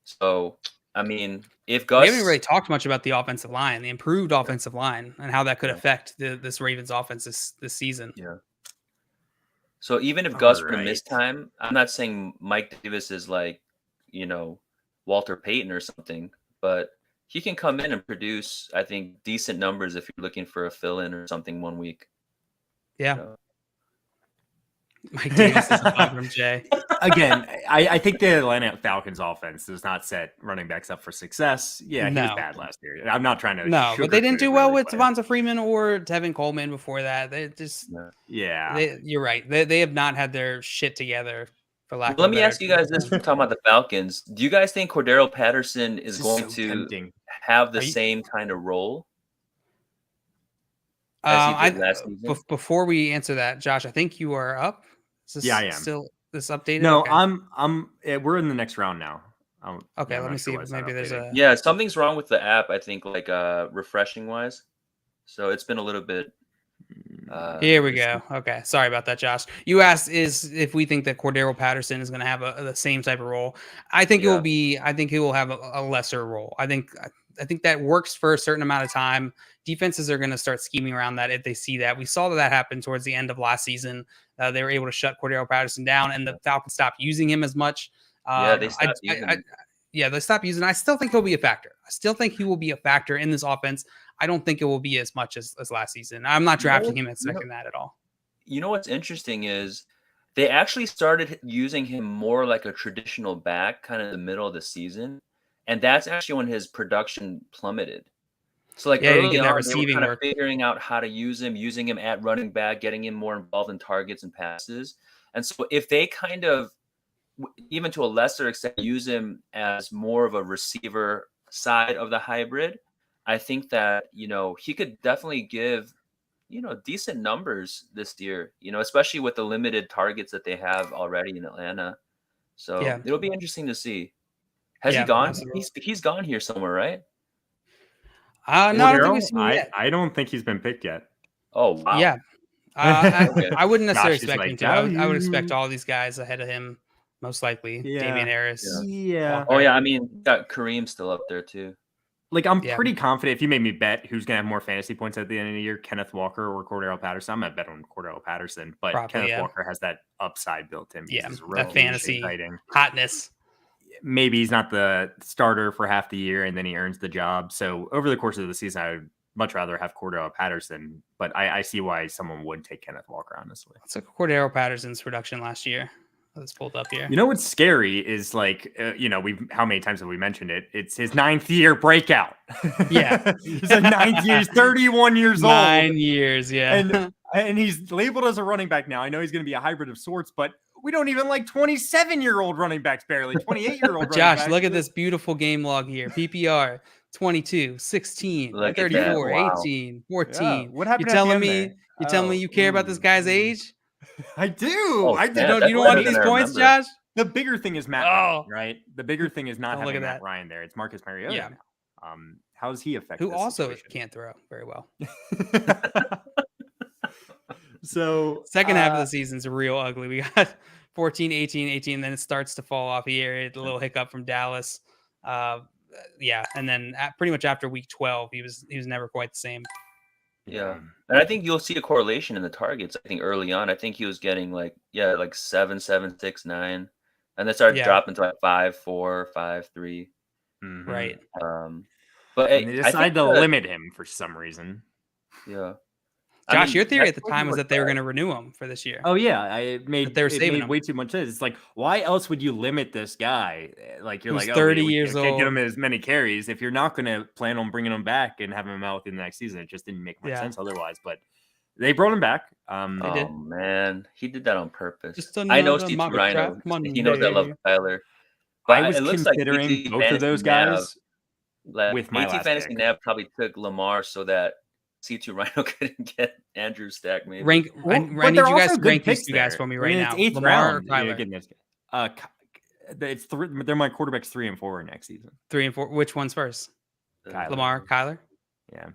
S3: So, I mean, if Gus,
S2: we haven't really talked much about the offensive line, the improved offensive line, and how that could affect this Ravens offense this season.
S3: Yeah. So even if Gus were to miss time, I'm not saying Mike Davis is like, you know, Walter Payton or something, but he can come in and produce, I think, decent numbers if you're looking for a fill-in or something one week.
S2: Yeah. So. Mike Davis is from Jay.
S1: Again, I think the Atlanta Falcons offense does not set running backs up for success. Yeah, he was bad last year. I'm not trying to.
S2: No, but they didn't do well with Devonta Freeman or Tevin Coleman before that. They just.
S1: Yeah.
S2: You're right. They have not had their shit together.
S3: Let me ask you guys this: we're talking about the Falcons. Do you guys think Cordero Patterson is going to have the same kind of role as he did last season?
S2: Before we answer that, Josh, I think you are up.
S1: I am.
S2: Still this updated?
S1: No, okay. We're in the next round now.
S2: Okay, let me see. Maybe there's a.
S3: Yeah, something's wrong with the app. I think like refreshing wise. So it's been a little bit.
S2: Here we go. Okay, sorry about that, Josh. You asked if we think that Cordero Patterson is going to have the same type of role. I think it will be. I think he will have a lesser role. I think that works for a certain amount of time. Defenses are going to start scheming around that if they see that. We saw that happen towards the end of last season. They were able to shut Cordero Patterson down, and the Falcons stopped using him as much.
S3: They stopped using him.
S2: They stopped using him. I still think he'll be a factor. I still think he will be a factor in this offense. I don't think it will be as much as last season. I'm not drafting him at second that at all.
S3: You know what's interesting is they actually started using him more like a traditional back, kind of in the middle of the season, and that's actually when his production plummeted. So like early on, they were kind of figuring out how to using him at running back, getting him more involved in targets and passes. And so if they kind of, even to a lesser extent, use him as more of a receiver side of the hybrid, I think that, he could definitely give, decent numbers this year, especially with the limited targets that they have already in Atlanta. So it'll be interesting to see. Has he gone? He's gone here somewhere, right?
S2: No, I don't think we've seen him yet.
S1: I don't think he's been picked yet.
S3: Oh, wow.
S2: Yeah. I wouldn't necessarily expect him to. I would expect all these guys ahead of him, most likely. Damian Harris.
S1: Yeah.
S3: Oh, yeah. I mean, got Kareem still up there, too.
S1: Like, I'm pretty confident if you made me bet who's going to have more fantasy points at the end of the year, Kenneth Walker or Cordero Patterson. I'm going to bet on Cordero Patterson, but Kenneth Walker has that upside built in.
S2: Yeah, that fantasy hotness.
S1: Maybe he's not the starter for half the year and then he earns the job. So over the course of the season, I would much rather have Cordero Patterson, but I see why someone would take Kenneth Walker, honestly.
S2: It's like Cordero Patterson's production last year. Let's pull it up here.
S1: You know what's scary is like, how many times have we mentioned it? It's his 9th year breakout.
S2: Yeah.
S1: He's a 9th year, he's 31 years old.
S2: 9 years, yeah.
S1: And he's labeled as a running back now. I know he's going to be a hybrid of sorts, but we don't even like 27-year-old running backs barely, 28-year-old
S2: Josh, look at this beautiful game log here. PPR, 22, 16, 34, 18, 14. Yeah.
S1: What happened?
S2: You're telling me you care about this guy's age?
S1: I do. I do.
S2: You don't want these points, Josh?
S1: The bigger thing is Matt Ryan, right? The bigger thing is not having Matt Ryan there. It's Marcus Mariota.
S2: Yeah.
S1: How does he affect
S2: Who also can't throw very well.
S1: So
S2: second half of the season's real ugly. We got 14, 18, then it starts to fall off here. A little hiccup from Dallas. And then pretty much after week 12, he was never quite the same.
S3: Yeah. And I think you'll see a correlation in the targets. I think early on, I think he was getting like 7, 6, 9. And then started dropping to like 5, 4, 5, 3.
S2: Mm-hmm. Right.
S3: But
S1: they decided to limit him for some reason.
S3: Yeah.
S2: Josh, your theory at the time was that they were going to renew him for this year.
S1: Oh yeah, it made
S2: him
S1: way too much sense. It's like, why else would you limit this guy? Like you're
S2: like
S1: 30
S2: years old,
S1: can't get him as many carries if you're not going to plan on bringing him back and having him out within the next season. It just didn't make much sense otherwise. But they brought him back.
S3: Oh man, he did that on purpose. I know Steve Rhino. He knows I love Tyler.
S1: But I was considering both of those guys.
S3: With my AT Fantasy Nav probably took Lamar so that C2 Rhino couldn't get Andrew Stack, maybe.
S2: I need you guys to rank these two guys for me right now.
S1: It's 8th round. They're my quarterbacks 3 and 4 next season.
S2: 3 and 4. Which one's first? Lamar, Kyler?
S1: Yeah.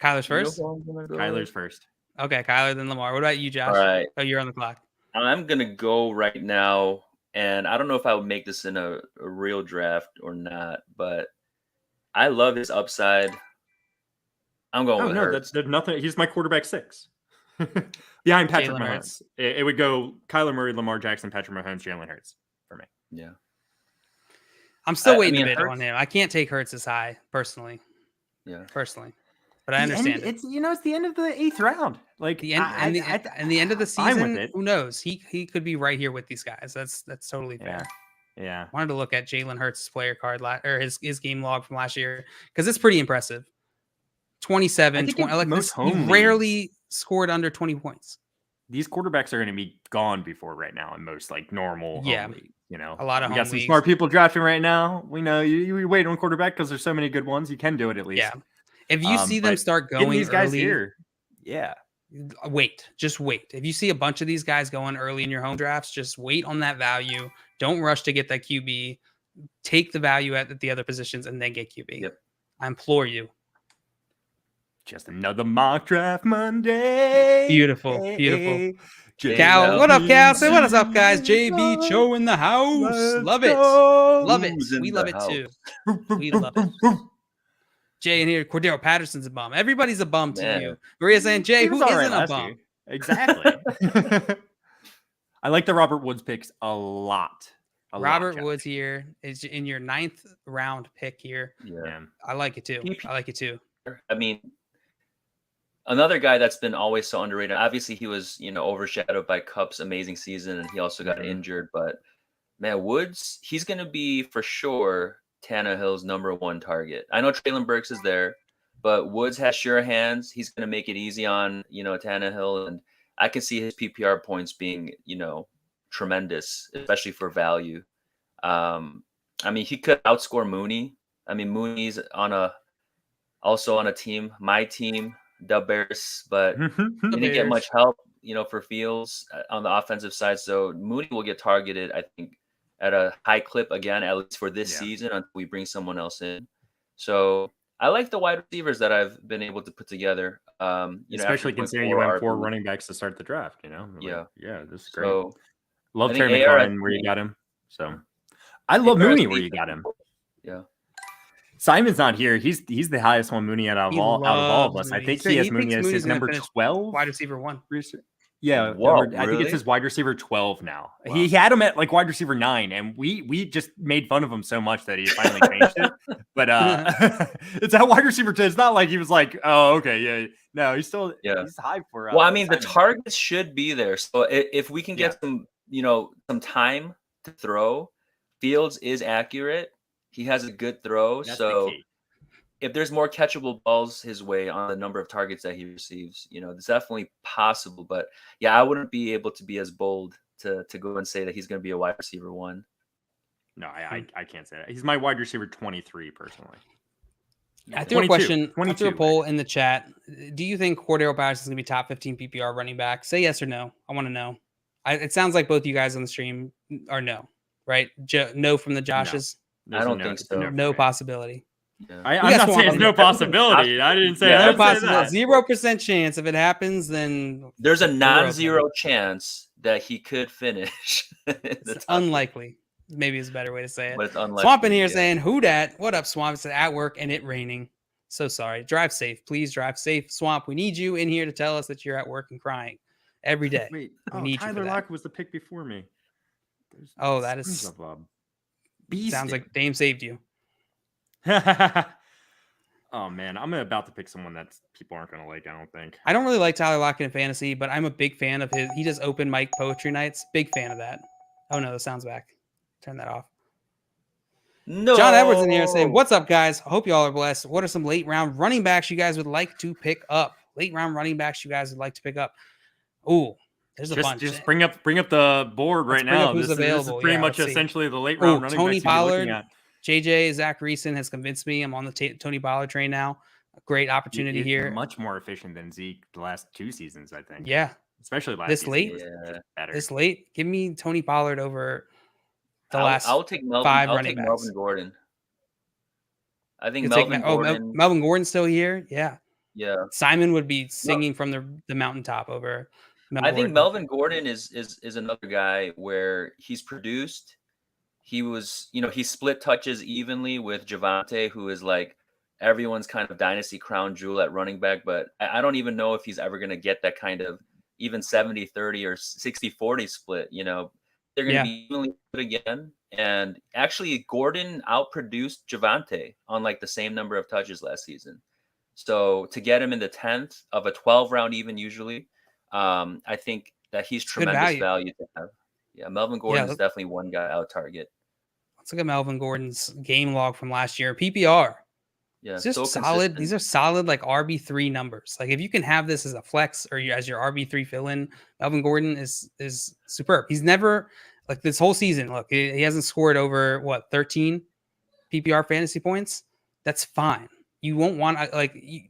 S2: Kyler's first?
S1: Kyler's first.
S2: Okay, Kyler, then Lamar. What about you, Josh?
S3: All right.
S2: Oh, you're on the clock.
S3: I'm going to go right now, and I don't know if I would make this in a real draft or not, but I love his upside. I'm going with Hurts.
S1: There's nothing. He's my quarterback 6. Behind Patrick Mahomes. It would go Kyler Murray, Lamar Jackson, Patrick Mahomes, Jalen Hurts for me.
S3: Yeah.
S2: I'm still waiting a bit on him. I can't take Hurts as high, personally.
S3: Yeah.
S2: Personally. But I understand
S1: It's the end of the 8th round. Like
S2: the end of the season, who knows? He could be right here with these guys. That's totally fair.
S1: Yeah.
S2: I wanted to look at Jalen Hurts' player card or his game log from last year because it's pretty impressive. 27, 20. Like this, he rarely scored under 20 points.
S1: These quarterbacks are going to be gone before right now in most like normal home leagues,
S2: a lot of
S1: we got some smart people drafting right now. We know you wait on quarterback because there's so many good ones. You can do it at least.
S2: Yeah. If you see them start going
S1: these guys
S2: early,
S1: here,
S2: just wait. If you see a bunch of these guys going early in your home drafts, just wait on that value. Don't rush to get that QB. Take the value at the other positions and then get QB.
S3: Yep.
S2: I implore you.
S1: Just another mock draft Monday.
S2: Beautiful. Cal, what up, Cal? Say what is up, guys? JB Cho in the house. Love it. We love it too. We love it. Jay in here, Cordero Patterson's a bum. Everybody's a bum to you. Maria saying, Jay, who isn't a bum?
S1: Exactly. I like the Robert Woods picks a lot.
S2: Robert Woods here is in your 9th round pick here.
S3: Yeah.
S2: I like it too.
S3: I mean, another guy that's been always so underrated. Obviously, he was overshadowed by Kupp's amazing season, and he also got injured. But man, Woods, he's going to be for sure Tannehill's #1 target. I know Treylon Burks is there, but Woods has sure hands. He's going to make it easy on Tannehill, and I can see his PPR points being tremendous, especially for value. I mean, he could outscore Mooney. I mean, Mooney's also on a team, my team, the Bears, but he didn't get much help, for Fields on the offensive side. So Mooney will get targeted, I think, at a high clip again, at least for this season, until we bring someone else in. So I like the wide receivers that I've been able to put together.
S1: Especially considering you went 4 running backs to start the draft.
S3: Yeah,
S1: this is great.
S3: So,
S1: love Terry McLaurin where you got him. So I love Mooney where you got him.
S3: Yeah.
S1: Simon's not here. He's the highest one Mooney out of all of us. I think he has Mooney as his number 12.
S2: Wide receiver 1.
S1: Yeah.
S3: Whoa,
S1: I think it's his wide receiver 12 now. Wow. He had him at like wide receiver 9, and we just made fun of him so much that he finally changed it. But it's at wide receiver 10. It's not like he was like, oh, okay, yeah. No, he's still he's high for
S3: well, I mean, Simon. The targets should be there. So if we can get some time to throw, Fields is accurate. He has a good throw. That's so if there's more catchable balls his way on the number of targets that he receives, it's definitely possible. But yeah, I wouldn't be able to be as bold to go and say that he's going to be a wide receiver 1.
S1: No, I can't say that. He's my wide receiver 23 personally.
S2: I threw a question. I threw a poll in the chat. Do you think Cordero Patterson is going to be top 15 PPR running back? Say yes or no. I want to know. It sounds like both you guys on the stream are no, right? No from the Joshes.
S3: No. I don't think so.
S2: No possibility.
S1: Yeah. I'm not saying it's no possibility. I didn't say
S2: no possibility. 0% chance. If it happens, then
S3: there's a non-zero chance that he could finish.
S2: It's unlikely. Maybe is a better way to say it.
S3: But it's unlikely.
S2: Swamp in here saying, "Who dat? What up, Swamp?" It's at work and it raining. So sorry. Drive safe, please. Drive safe, Swamp. We need you in here to tell us that you're at work and crying every day.
S1: Wait,
S2: we need
S1: Tyler Lockett was the pick before me.
S2: That is. Sounds like Dame saved you.
S1: Oh man, I'm about to pick someone that people aren't gonna like. I don't think.
S2: I don't really like Tyler Lockett in fantasy, but I'm a big fan of his. He does open mic poetry nights. Big fan of that. Oh no, the sound's back. Turn that off.
S3: No.
S2: John Edwards in here saying, "What's up, guys? Hope y'all are blessed. What are some late round running backs you guys would like to pick up? Late round running backs you guys would like to pick up? Ooh, there's a bunch.
S1: Just bring up the board right now.
S2: Who's available?
S1: This is pretty much essentially the late round running
S2: Tony
S1: backs
S2: Pollard. JJ Zach Reason has convinced me. I'm on the Tony Pollard train now. A great opportunity here.
S1: Much more efficient than Zeke the last 2 seasons, I think.
S2: Yeah,
S1: especially last
S2: this
S1: season.
S2: late. This late, give me Tony Pollard over the last.
S3: I'll take Melvin.
S2: 5
S3: I'll
S2: running
S3: take
S2: backs.
S3: Melvin Gordon. I think Melvin Gordon.
S2: Melvin Gordon's still here. Yeah.
S3: Yeah.
S2: Simon would be singing from the mountaintop over.
S3: I think Melvin Gordon is another guy where he's produced. He was, he split touches evenly with Javonte, who is like everyone's kind of dynasty crown jewel at running back. But I don't even know if he's ever going to get that kind of even 70-30 or 60-40 split. They're going to be evenly split again. And actually, Gordon outproduced Javonte on like the same number of touches last season. So to get him in the 10th of a 12-round even usually, I think that he's tremendous value to have. Yeah, Melvin Gordon is definitely one guy out target.
S2: Let's look at Melvin Gordon's game log from last year. PPR.
S3: Yeah,
S2: it's just so solid. Consistent. These are solid like RB3 numbers. Like if you can have this as a flex or as your RB3 fill-in, Melvin Gordon is superb. He's never like this whole season. Look, he hasn't scored over 13 PPR fantasy points. That's fine. You won't want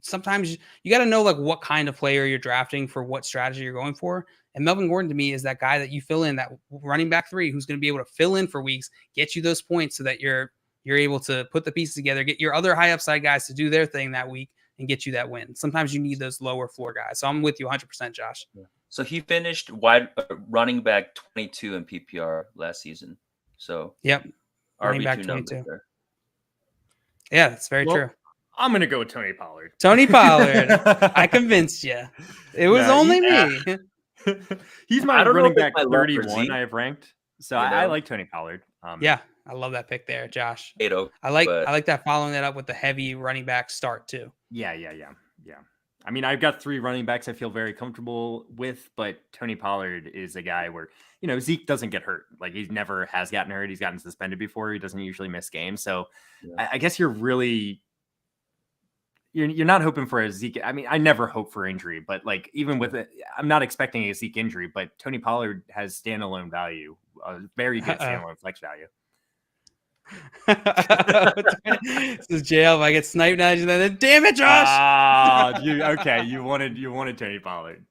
S2: sometimes you got to know like what kind of player you're drafting for what strategy you're going for. And Melvin Gordon to me is that guy that you fill in, that running back 3 who's going to be able to fill in for weeks, get you those points so that you're able to put the pieces together, get your other high upside guys to do their thing that week and get you that win. Sometimes you need those lower floor guys. So I'm with you 100%, Josh.
S3: Yeah. So he finished running back 22 in PPR last season. So
S2: running back 22. Yeah, that's very true.
S1: I'm going to go with Tony Pollard.
S2: Tony Pollard. I convinced you. It was only me.
S1: He's my running back 31 I have ranked. So I like Tony Pollard.
S2: I love that pick there, Josh.
S3: But
S2: I like that following that up with the heavy running back start too.
S1: Yeah. I mean, I've got 3 running backs I feel very comfortable with, but Tony Pollard is a guy where, Zeke doesn't get hurt. Like, he never has gotten hurt. He's gotten suspended before. He doesn't usually miss games. So I guess you're not hoping for a Zeke. I mean, I never hope for injury, but like, even with it, I'm not expecting a Zeke injury, but Tony Pollard has standalone value, a very good standalone flex value.
S2: This is jail. If I get sniped now, then damn it, Josh.
S1: You wanted Tony Pollard.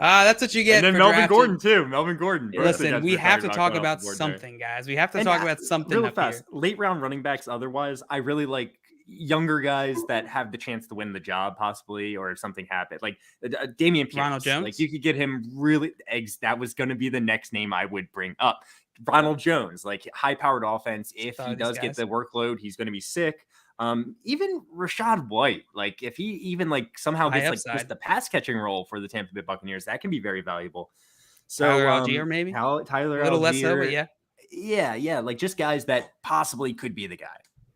S2: That's what you get.
S1: And then Melvin Gordon too. Melvin Gordon.
S2: Listen, we have to talk about something, guys. We have to talk about something
S1: real fast. Here. Late round running backs. Otherwise, I really like younger guys that have the chance to win the job, possibly, or if something happened, like Damian Pierce.
S2: Ronald Jones.
S1: Like, you could get him really. That was going to be the next name I would bring up. Ronald Jones, like, high-powered offense. If he does get the workload, he's going to be sick. Even Rachaad White, like, if he even like somehow gets like just the pass catching role for the Tampa Bay Buccaneers, that can be very valuable. So
S2: Tyler Algier, maybe
S1: Tyler
S2: a little
S1: Algier,
S2: less so, but
S1: yeah, like just guys that possibly could be the guy.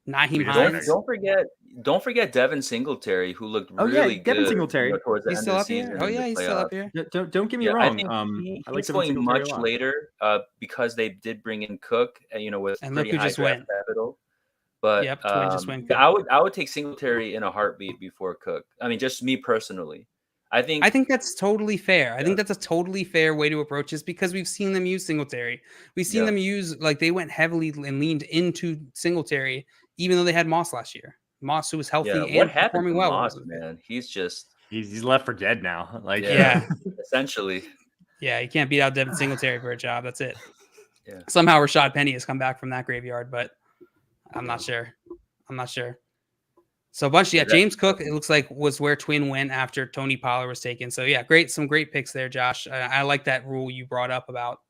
S2: Naheem Hines.
S3: Don't forget Devin Singletary, who looked really good.
S1: Devin Singletary.
S3: Towards the
S2: he's
S3: end
S2: still
S3: of
S2: up
S3: the season.
S2: here. Oh yeah, he's still up here.
S1: Don't get me wrong.
S3: I like going much later because they did bring in Cook, with
S2: and
S3: pretty
S2: look who
S3: high
S2: just
S3: draft
S2: went.
S3: capital. But
S2: Twin just went Cook.
S3: I would take Singletary in a heartbeat before Cook. I mean, just me personally. I think
S2: that's totally fair. I think that's a totally fair way to approach this because we've seen them use Singletary. We've seen them use, like, they went heavily and leaned into Singletary, even though they had Moss last year. Moss, who was healthy and performing well.
S3: Moss, man, he's
S1: left for dead now. Like,
S3: essentially. Yeah,
S2: you can't beat out Devin Singletary for a job. That's it.
S3: Yeah.
S2: Somehow Rashad Penny has come back from that graveyard, but I'm not sure. So James Cook, it looks like, was where Twin went after Tony Pollard was taken. So yeah, some great picks there, Josh. I like that rule you brought up about,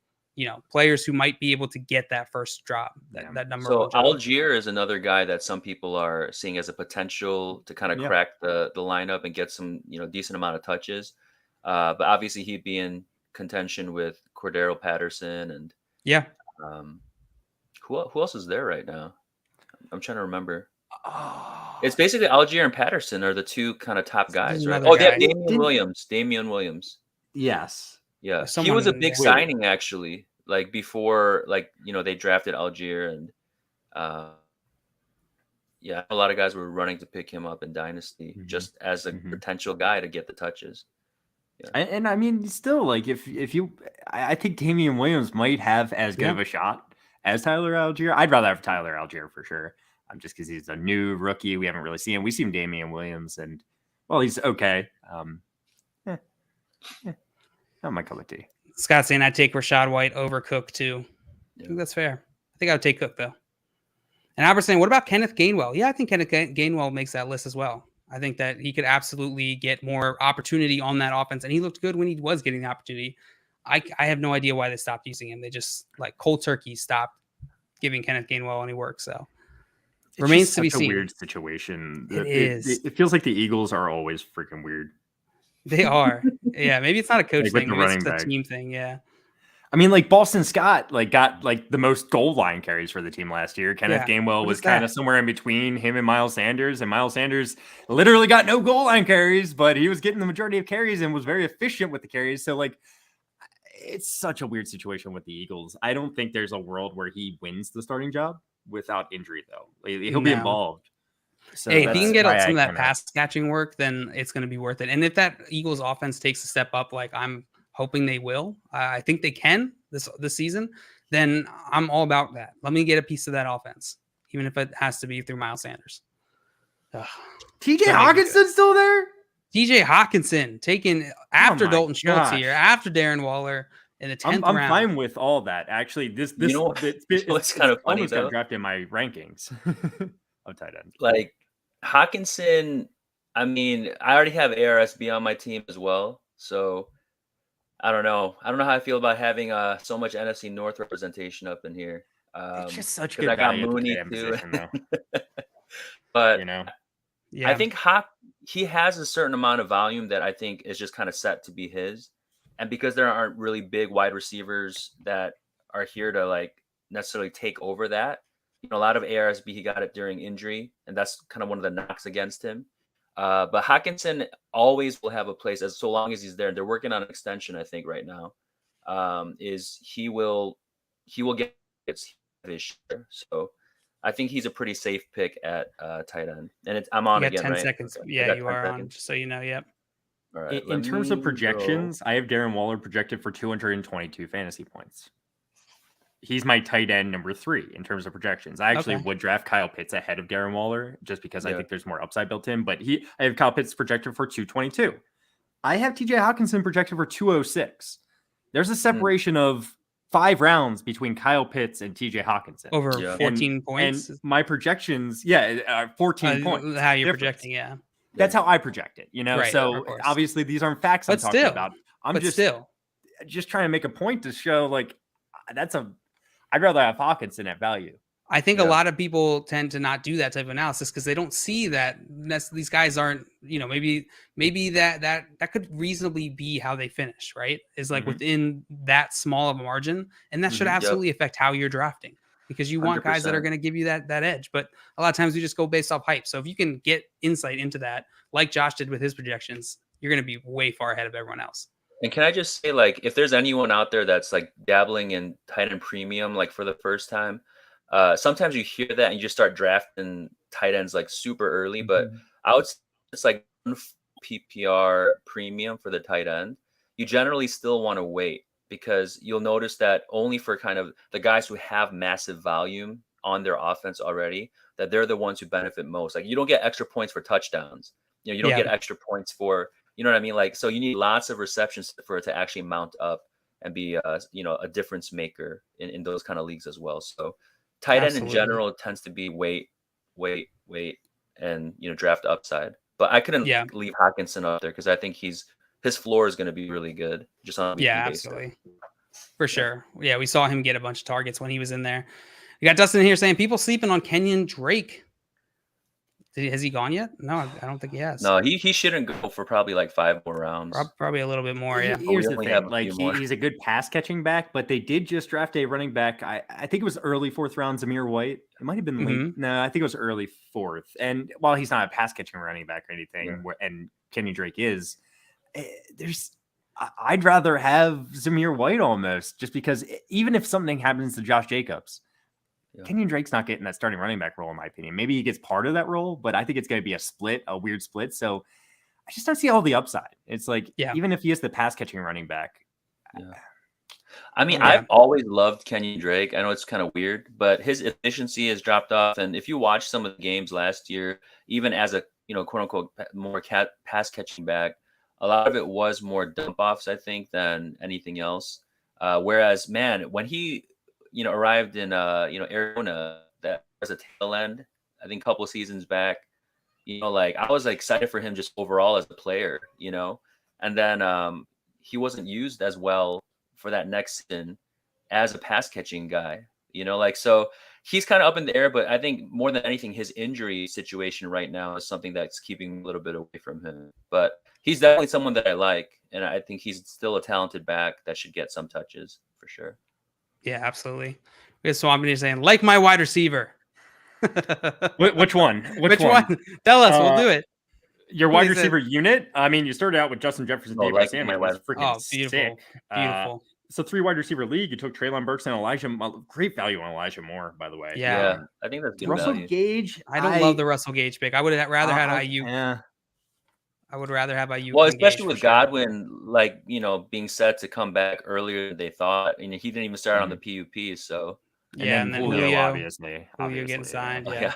S2: players who might be able to get that first drop, that number.
S3: So Algier is another guy that some people are seeing as a potential to kind of crack the lineup and get some, decent amount of touches. But obviously he'd be in contention with Cordero Patterson and who else is there right now? I'm trying to remember. It's basically Algier and Patterson are the two kind of top guys, right? They have Damian Williams.
S1: Yes.
S3: Yeah. He was a big signing, actually, like before, they drafted Algier and a lot of guys were running to pick him up in Dynasty just as a potential guy to get the touches. Yeah.
S1: And I mean, still, like, I think Damian Williams might have as good of a shot as Tyler Algier. I'd rather have Tyler Algier for sure. Just because he's a new rookie. We haven't really seen him. We've seen Damian Williams, and, well, he's okay. Not my cup of tea.
S2: Scott saying I'd take Rachaad White over Cook, too. I think that's fair. I think I would take Cook, though. And Albert saying, what about Kenneth Gainwell? Yeah, I think Kenneth Gainwell makes that list as well. I think that he could absolutely get more opportunity on that offense, and he looked good when he was getting the opportunity. I have no idea why they stopped using him. They just, like, cold turkey, stopped giving Kenneth Gainwell any work, so.
S1: It's remains to be seen. A weird situation. It feels like the Eagles are always freaking weird.
S2: They are. Yeah, maybe it's not a coach thing. Maybe it's a team thing. Yeah.
S1: I mean, like, Boston Scott got the most goal line carries for the team last year. Kenneth Gainwell was kind of somewhere in between him and Miles Sanders, and Miles Sanders literally got no goal line carries, but he was getting the majority of carries and was very efficient with the carries. So, like, it's such a weird situation with the Eagles. I don't think there's a world where he wins the starting job without injury, though. He'll be involved. So
S2: if he can get some of that pass catching work, then it's going to be worth it. And if that Eagles offense takes a step up, like I'm hoping they will, I think they can this season, then I'm all about that. Let me get a piece of that offense, even if it has to be through Miles Sanders.
S1: TJ Hawkinson's still there?
S2: TJ Hawkinson taken after Dalton Schultz here, after Darren Waller. In the 10th round.
S1: I'm fine with all that. Actually, it's
S3: kind of funny though.
S1: Drafted in my rankings of tight ends.
S3: Like Hawkinson, I mean, I already have ARSB on my team as well, so I don't know. I don't know how I feel about having so much NFC North representation up in here.
S1: It's just such good.
S3: I got Mooney too. But I think he has a certain amount of volume that I think is just kind of set to be his. And because there aren't really big wide receivers that are here to like necessarily take over that. A lot of ARSB, he got it during injury, and that's kind of one of the knocks against him. But Hawkinson always will have a place as so long as he's there. They're working on an extension, I think, right now. Is he will get his share. So I think he's a pretty safe pick at tight end. And I'm on again,
S2: 10
S3: right?
S2: seconds.
S3: Okay.
S2: Yeah, you are on, just so you know. Yep.
S3: All right.
S1: In terms of projections, I have Darren Waller projected for 222 fantasy points. He's my tight end number 3 in terms of projections. I actually would draft Kyle Pitts ahead of Darren Waller just because I think there's more upside built in. But I have Kyle Pitts projected for 222. I have TJ Hawkinson projected for 206. There's a separation of 5 rounds between Kyle Pitts and TJ Hawkinson.
S2: Over 14 points.
S1: And my projections, 14 points.
S2: How you're projecting, yeah.
S1: That's how I project it, Right,
S2: so
S1: obviously these aren't facts I'm talking about. I'm just trying to make a point to show I'd rather have Hawkinson at value.
S2: I think a lot of people tend to not do that type of analysis because they don't see that these guys aren't, maybe that could reasonably be how they finish, right? Is within that small of a margin. And that should absolutely affect how you're drafting because you want 100%. Guys that are going to give you that edge. But a lot of times we just go based off hype. So if you can get insight into that, like Josh did with his projections, you're going to be way far ahead of everyone else.
S3: And can I just say, if there's anyone out there that's dabbling in tight end premium, for the first time, sometimes you hear that and you just start drafting tight ends super early. But I would say it's PPR premium for the tight end. You generally still want to wait because you'll notice that only for kind of the guys who have massive volume on their offense already, that they're the ones who benefit most. You don't get extra points for touchdowns. You don't get extra points for. You know what I mean? So you need lots of receptions for it to actually mount up and be, a difference maker in those kind of leagues as well. So tight end in general tends to be wait, and, draft upside. But I couldn't leave Hawkinson up there because I think his floor is going to be really good. Just on
S2: absolutely. For sure. Yeah, we saw him get a bunch of targets when he was in there. We got Dustin here saying people sleeping on Kenyon Drake. Has he gone yet? No, I don't think he has.
S3: No, he shouldn't go for probably 5 more rounds.
S2: Probably a little bit more, yeah.
S1: Here's the thing, he's a good pass catching back, but they did just draft a running back. I think it was early 4th round, Zamir White. It might have been late. No, I think it was early 4th. And while he's not a pass catching running back or anything, and Kenny Drake is, I'd rather have Zamir White almost, just because even if something happens to Josh Jacobs, Kenyon Drake's not getting that starting running back role, in my opinion. Maybe he gets part of that role, but I think it's going to be a weird split. So I just don't see all the upside. It's even if he is the pass catching running back.
S3: I mean, I've always loved Kenyon Drake. I know it's kind of weird, but his efficiency has dropped off. And if you watch some of the games last year, even as a, quote unquote, more pass catching back, a lot of it was more dump offs, I think, than anything else. Whereas, man, when he, arrived in, Arizona, that was a tail end, I think a couple of seasons back, I was excited for him just overall as a player, and then he wasn't used as well for that next season as a pass catching guy, so he's kind of up in the air, but I think more than anything, his injury situation right now is something that's keeping a little bit away from him, but he's definitely someone that I like. And I think he's still a talented back that should get some touches for sure.
S2: Yeah, absolutely. We have Swampy saying, like my wide receiver.
S1: Which one?
S2: Which one? Tell us. We'll do it.
S1: Your wide receiver unit? I mean, you started out with Justin Jefferson. Davis
S3: my wide
S1: freaking
S2: beautiful.
S1: Sick.
S2: Beautiful.
S1: It's a 3 wide receiver league. You took Treylon Burks and Elijah. Great value on Elijah Moore, by the way.
S2: Yeah.
S3: I think that's good
S1: Russell
S3: value.
S1: Gage.
S2: I don't love the Russell Gage pick. I would have rather had IU.
S1: Yeah.
S2: I would rather have IU.
S3: Well, especially with Godwin, being set to come back earlier than they thought. He didn't even start on the PUP, so.
S2: And then
S1: Julio, obviously.
S2: Julio getting signed. Yeah.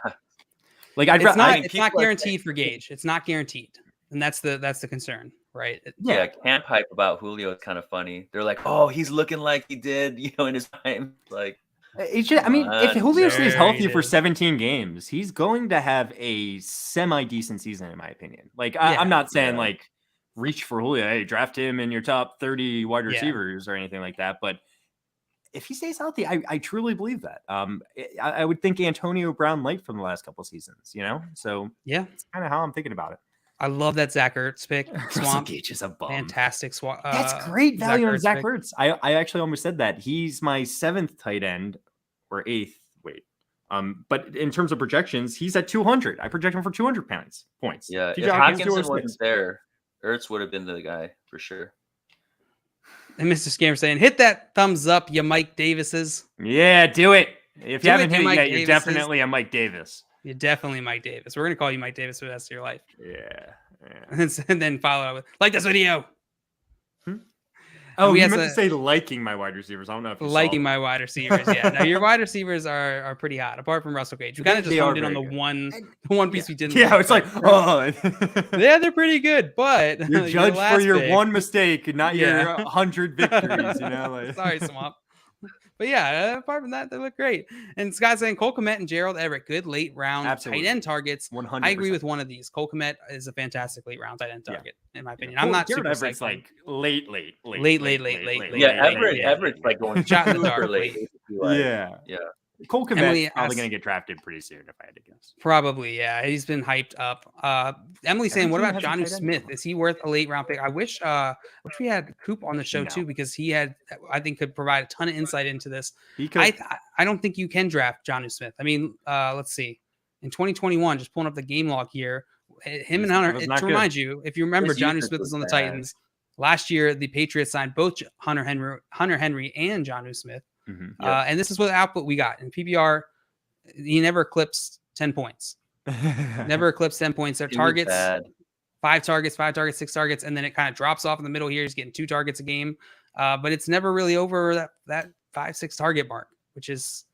S1: It's
S2: not guaranteed for Gage. It's not guaranteed, and that's the concern, right?
S3: Camp hype about Julio is kind of funny. They're like, "Oh, he's looking like he did, in his time."
S1: It's just, if Julio stays healthy for 17 games, he's going to have a semi-decent season, in my opinion. I'm not saying reach for Julio, hey, draft him in your top 30 wide receivers or anything like that. But if he stays healthy, I truly believe that. I would think Antonio Brown light from the last couple of seasons, So it's kind of how I'm thinking about it.
S2: I love that Zach Ertz pick.
S1: Swamp Gage is a bum.
S2: Fantastic swamp.
S1: That's great value on Zach Ertz. I actually almost said that. He's my 7th tight end or 8th. Wait. But in terms of projections, he's at 200. I project him for 200 points.
S3: Yeah, if Hockenson wasn't there, Ertz would have been the guy for sure.
S2: And Mr. Scammer saying, hit that thumbs up, you Mike Davises.
S1: Yeah, do it. If you haven't hit it yet, you're definitely a Mike Davis.
S2: You're definitely Mike Davis. We're going to call you Mike Davis for the rest of your life.
S1: Yeah.
S2: And then follow up with, like this video.
S1: Oh, you meant to say liking my wide receivers. I don't know if you
S2: liking my wide receivers. Yeah, no, your wide receivers are pretty hot. Apart from Russell Gage, we kind of just honed in on the one piece we didn't.
S1: Yeah, it's like, oh,
S2: yeah, they're pretty good, but
S1: you're judged for your one mistake, not your 100 victories. You know, like.
S2: Sorry, Swamp. But yeah, apart from that, they look great. And Scott saying Cole Kmet and Gerald Everett, good late round tight end targets. 100%. I agree with one of these. Cole Kmet is a fantastic late round tight end target, in my opinion. I'm not super
S1: Everett's like late.
S3: Yeah, Everett's like going
S2: shot in the dark late.
S1: Yeah. Cole Kmet probably going to get drafted pretty soon, if I had to guess.
S2: Probably, yeah. He's been hyped up. Emily saying, what about Jonnu Smith? Is he worth a late round pick? I wish we had Coop on the show too, because he I think could provide a ton of insight into this. I don't think you can draft Jonnu Smith. I mean, let's see. In 2021, just pulling up the game log here, him and Hunter, to remind you, if you remember, Jonnu Smith was on the Titans. Last year, the Patriots signed both Hunter Henry and Jonnu Smith.
S1: Mm-hmm.
S2: And this is what output we got in PPR. He never eclipsed 10 points. Never eclipsed 10 points. Their targets, 5 targets, 6 targets, and then it kind of drops off in the middle here. He's getting 2 targets a game, but it's never really over that 5-6 target mark, which is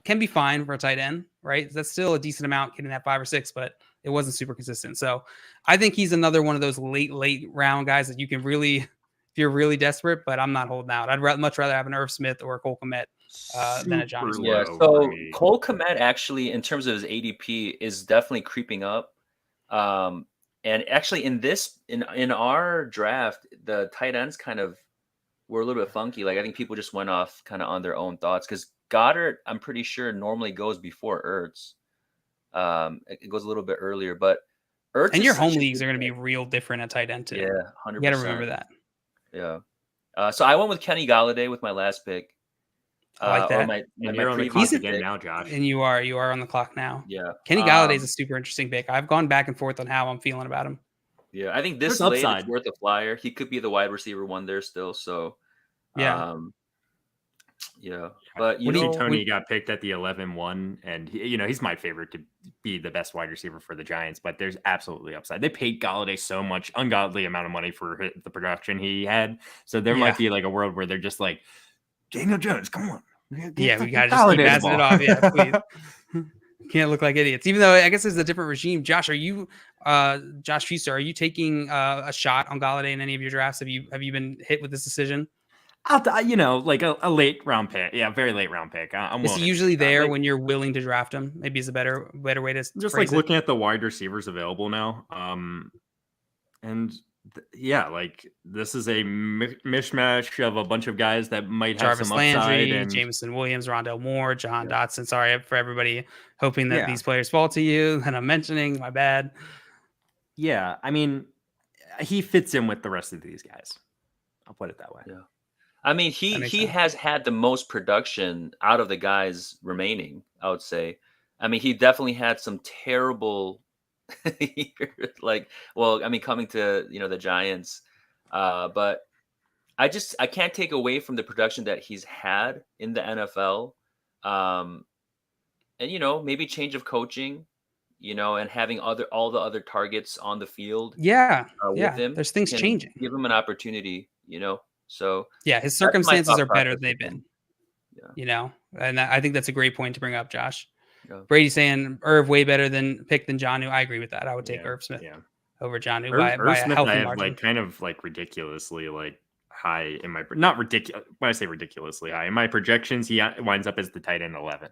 S2: can be fine for a tight end, right? That's still a decent amount getting that 5 or 6, but it wasn't super consistent. So I think he's another one of those late round guys that you can really. If you're really desperate, but I'm not holding out. I'd much rather have an Irv Smith or a Cole Kmet than a Jonnu Smith.
S3: Yeah, so Cole Kmet actually, in terms of his ADP, is definitely creeping up. And actually, in our draft, the tight ends kind of were a little bit funky. Like I think people just went off kind of on their own thoughts because Goddard, I'm pretty sure, normally goes before Ertz. It goes a little bit earlier, but Ertz
S2: and your home leagues are going to be real different at tight end too.
S3: Yeah, 100%.
S2: You got to remember that.
S3: Yeah. So I went with Kenny Galladay with my last pick.
S2: I like that.
S1: You're on the clock again now, Josh.
S2: And you are on the clock now.
S3: Yeah.
S2: Kenny Galladay is a super interesting pick. I've gone back and forth on how I'm feeling about him.
S3: Yeah, I think this late is worth a flyer. He could be the wide receiver one there still. So
S2: yeah.
S3: But
S1: Tony got picked at the 11-1, and he's my favorite to be the best wide receiver for the Giants. But there's absolutely upside. They paid Galladay so much, ungodly amount of money for the production he had. So there might be like a world where they're just like, Daniel Jones, come on.
S2: We got to just keep passing it off. Yeah, please. Can't look like idiots. Even though I guess it's a different regime. Josh, are you Josh Schuster? Are you taking a shot on Galladay in any of your drafts? Have you been hit with this decision?
S1: Like a late round pick. Yeah, very late round pick.
S2: Is he usually there when you're willing to draft him? Maybe is a better way to
S1: just like looking at the wide receivers available now. Like this is a mishmash of a bunch of guys that might have
S2: Jarvis
S1: some
S2: Landry,
S1: upside.
S2: Jameson Williams, Rondell Moore, John Dotson. Sorry for everybody hoping that these players fall to you, and I'm mentioning. My bad.
S1: Yeah, I mean, he fits in with the rest of these guys. I'll put it that way.
S3: Yeah. I mean, he has had the most production out of the guys remaining, I would say. I mean, he definitely had some terrible coming to, the Giants. But I can't take away from the production that he's had in the NFL. And, maybe change of coaching, and having all the other targets on the field.
S2: Yeah. With him. There's things changing.
S3: Give him an opportunity, So
S2: his circumstances are better than they've been. Yeah. And I think that's a great point to bring up, Josh. Yeah. Brady saying Irv way better than Jonnu. I agree with that. I would take Irv Smith over Jonnu by a healthy margin.
S1: Kind of ridiculously high in my not ridiculous. When I say ridiculously high in my projections, he winds up as the tight end 11.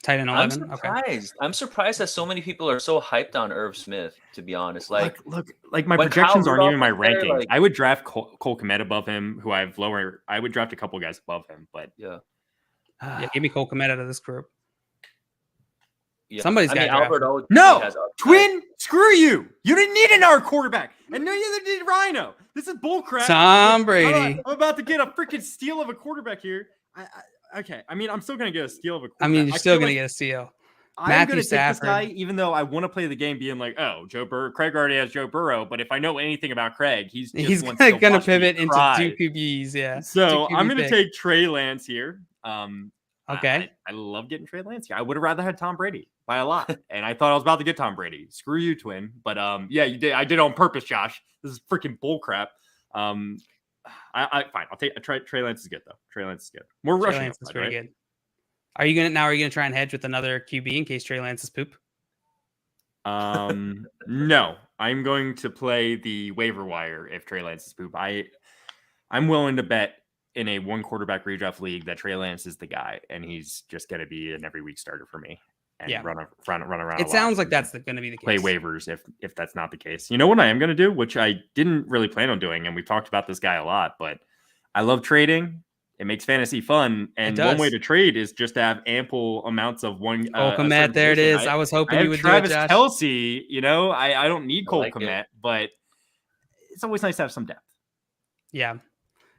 S2: Tight end 11.
S3: I'm surprised. I'm surprised that so many people are so hyped on Irv Smith. To be honest,
S1: look, my projections aren't even my rankings. I would draft Cole Kmet above him, who I have lower. I would draft a couple guys above him, but
S2: give me Cole Kmet out of this group.
S3: Yeah.
S2: Somebody's got
S3: Albert.
S1: No, Twin. Screw you. You didn't need another quarterback, and neither did Rhino. This is bullcrap.
S2: Tom Brady.
S1: I'm about to get a freaking steal of a quarterback here. Okay. I mean, I'm still going to get a steal of a
S2: quarterback. I mean, you're still going to get a steal.
S1: I'm going to take this guy, even though I want to play the game being like, oh, Craig already has Joe Burrow. But if I know anything about Craig, he's going to
S2: pivot into 2 QBs. Yeah.
S1: So I'm going to take Trey Lance here.
S2: Okay.
S1: I love getting Trey Lance here. I would have rather had Tom Brady by a lot. And I thought I was about to get Tom Brady. Screw you, twin. But yeah, you did. I did on purpose, Josh. This is freaking bull crap. Fine. I'll take Trey Lance is good though. Trey Lance is good. More rushing.
S2: Lance is pretty good. Are you gonna try and hedge with another QB in case Trey Lance is poop?
S1: No. I'm going to play the waiver wire if Trey Lance is poop. I'm willing to bet in a 1 quarterback redraft league that Trey Lance is the guy, and he's just gonna be an every week starter for me. And run around.
S2: It sounds like that's going to be the case.
S1: Play waivers if that's not the case. You know what I am going to do, which I didn't really plan on doing, and we've talked about this guy a lot, but I love trading. It makes fantasy fun, and one way to trade is just to have ample amounts of one.
S2: Cole Kmet, there it is. I was hoping you would
S1: Travis
S2: do it, Josh.
S1: Kelce, you know, I don't need Cole Kmet, but it's always nice to have some depth.
S2: Yeah.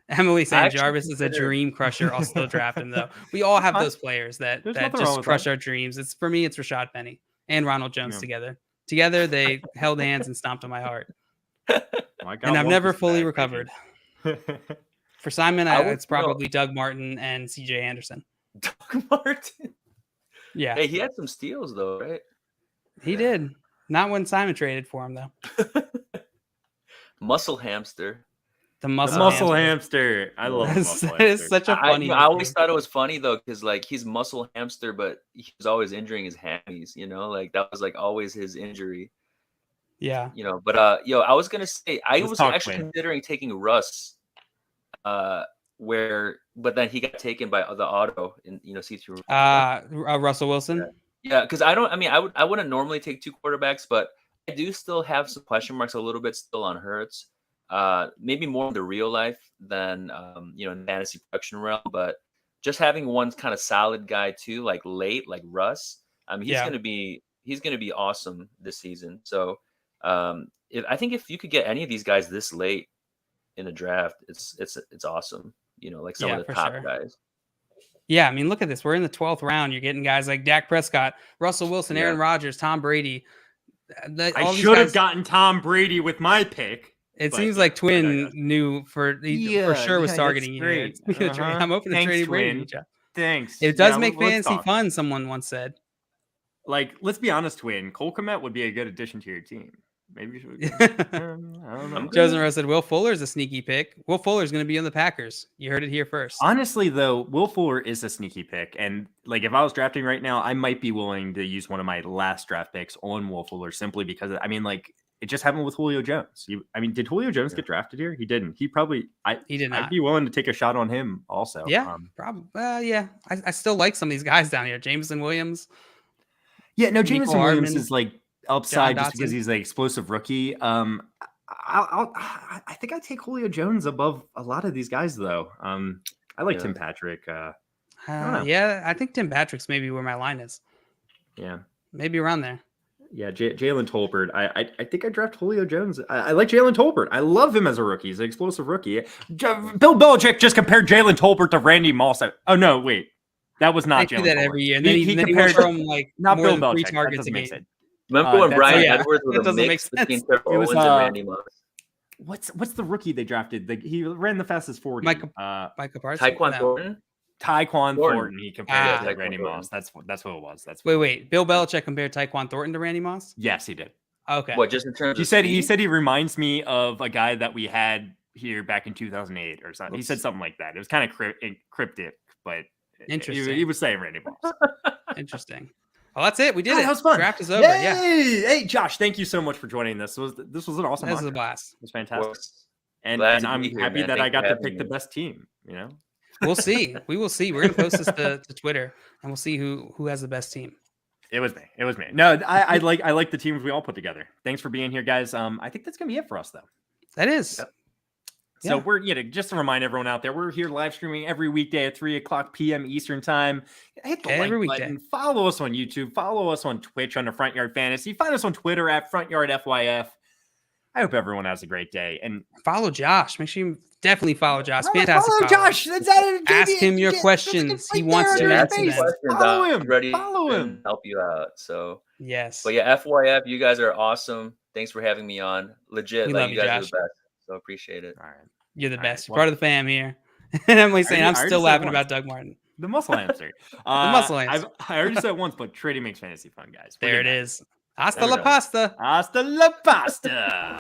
S2: Emily saying Jarvis is a dream crusher. I'll still draft him though. We all have those players that just crush our dreams. It's for me, it's Rashad Penny and Ronald Jones together. Together, they held hands and stomped on my heart. And I've never fully recovered. For Simon, it's probably Doug Martin and CJ Anderson.
S3: Doug Martin?
S2: Yeah.
S3: Hey, he had some steals though, right?
S2: He did. Not when Simon traded for him though.
S3: Muscle hamster.
S2: The muscle
S1: hamster. I love the muscle hamster.
S2: It's such a funny.
S3: I always thought it was funny though, because like he's muscle hamster, but he was always injuring his hammies. You know, like that was like always his injury.
S2: Yeah.
S3: You know, but I was gonna say I was actually considering taking Russ, but then he got taken by the auto in C2.
S2: Russell Wilson.
S3: Yeah, because I wouldn't normally take 2 quarterbacks, but I do still have some question marks a little bit still on Hurts. Maybe more in the real life than in fantasy production realm, but just having one kind of solid guy too, like late, like Russ. He's gonna be awesome this season. So I think if you could get any of these guys this late in the draft, it's awesome. Like some of the top guys.
S2: Yeah, I mean, look at this. We're in the 12th round. You're getting guys like Dak Prescott, Russell Wilson, Aaron Rodgers, Tom Brady.
S1: I should have gotten Tom Brady with my pick.
S2: It seems like Twin knew for sure was targeting you. I'm open to trading Brady.
S1: Thanks.
S2: It does make fantasy fun, someone once said.
S1: Like, let's be honest, Twin. Cole Kmet would be a good addition to your team. Maybe you should. I don't know.
S2: Josen Rose said Will Fuller's a sneaky pick. Will Fuller's going to be on the Packers. You heard it here first.
S1: Honestly, though, Will Fuller is a sneaky pick. And like, if I was drafting right now, I might be willing to use one of my last draft picks on Will Fuller simply because, it just happened with Julio Jones. Did Julio Jones get drafted here? He didn't. He did not. I'd be willing to take a shot on him also.
S2: Yeah, probably. Yeah. I still like some of these guys down here. Jameson Williams.
S1: Yeah, no, Jameson Williams is like upside just because he's an explosive rookie. I think I take Julio Jones above a lot of these guys though. I like Tim Patrick. I don't know.
S2: Yeah, I think Tim Patrick's maybe where my line is.
S1: Yeah,
S2: maybe around there.
S1: Yeah, Jalen Tolbert. I think I draft Julio Jones. I like Jalen Tolbert. I love him as a rookie. He's an explosive rookie. Bill Belichick just compared Jalen Tolbert to Randy Moss. Oh no, wait, that was not Jalen.
S2: Do that every year. And then he compared him like
S1: not
S2: more
S1: Bill
S2: than
S1: Belichick.
S2: 3 targets a game.
S3: Remember when Brian Edwards was a mix between Trevor Owens and Randy Moss?
S1: What's the rookie they drafted? He ran the fastest 40.
S2: Micah Parsons.
S3: Tyquan Thornton.
S1: Tyquan Thornton. He compared to Randy Moss. That's what it was.
S2: Wait. Bill Belichick compared Tyquan Thornton to Randy Moss?
S1: Yes, he did.
S2: Okay.
S3: What, just in terms
S1: he said he reminds me of a guy that we had here back in 2008 or something. He said something like that. It was kind of cryptic, but
S2: interesting.
S1: He was saying Randy Moss.
S2: Interesting. Well, that's it. We did it.
S1: That was fun.
S2: Draft is over.
S1: Yay!
S2: Yeah.
S1: Hey, Josh, thank you so much for joining. This was an awesome.
S2: This was a blast.
S1: It was fantastic. And I'm happy that I got to pick the best team.
S2: We'll see. We will see. We're gonna post this to Twitter, and we'll see who has the best team.
S1: It was me. No, I like the teams we all put together. Thanks for being here, guys. I think that's gonna be it for us, though.
S2: That is.
S1: Yep. So we're just to remind everyone out there, we're here live streaming every weekday at 3:00 p.m. Eastern time. Hit the like button. Follow us on YouTube. Follow us on Twitch under Front Yard Fantasy. Find us on Twitter at Front Yard FYF. I hope everyone has a great day. And
S2: follow Josh. Make sure you definitely follow Josh. Fantastic.
S1: Follow Josh.
S2: Ask him your questions. He wants to answer them.
S1: Follow him.
S3: Ready
S1: follow him.
S3: To help you out. So
S2: yes.
S3: But yeah, FYF, you guys are awesome. Thanks for having me on. Legit,
S2: we
S3: like
S2: love
S3: you guys
S2: Josh.
S3: are the best. So appreciate it.
S1: All right.
S2: You're the best. You're part of the fam here. And Emily's saying I'm still laughing about Doug Martin.
S1: The muscle hamster.
S2: The muscle hamster.
S1: I already said it once, but trading makes fantasy fun, guys.
S2: There it is. Hasta la pasta.
S1: Hasta la pasta.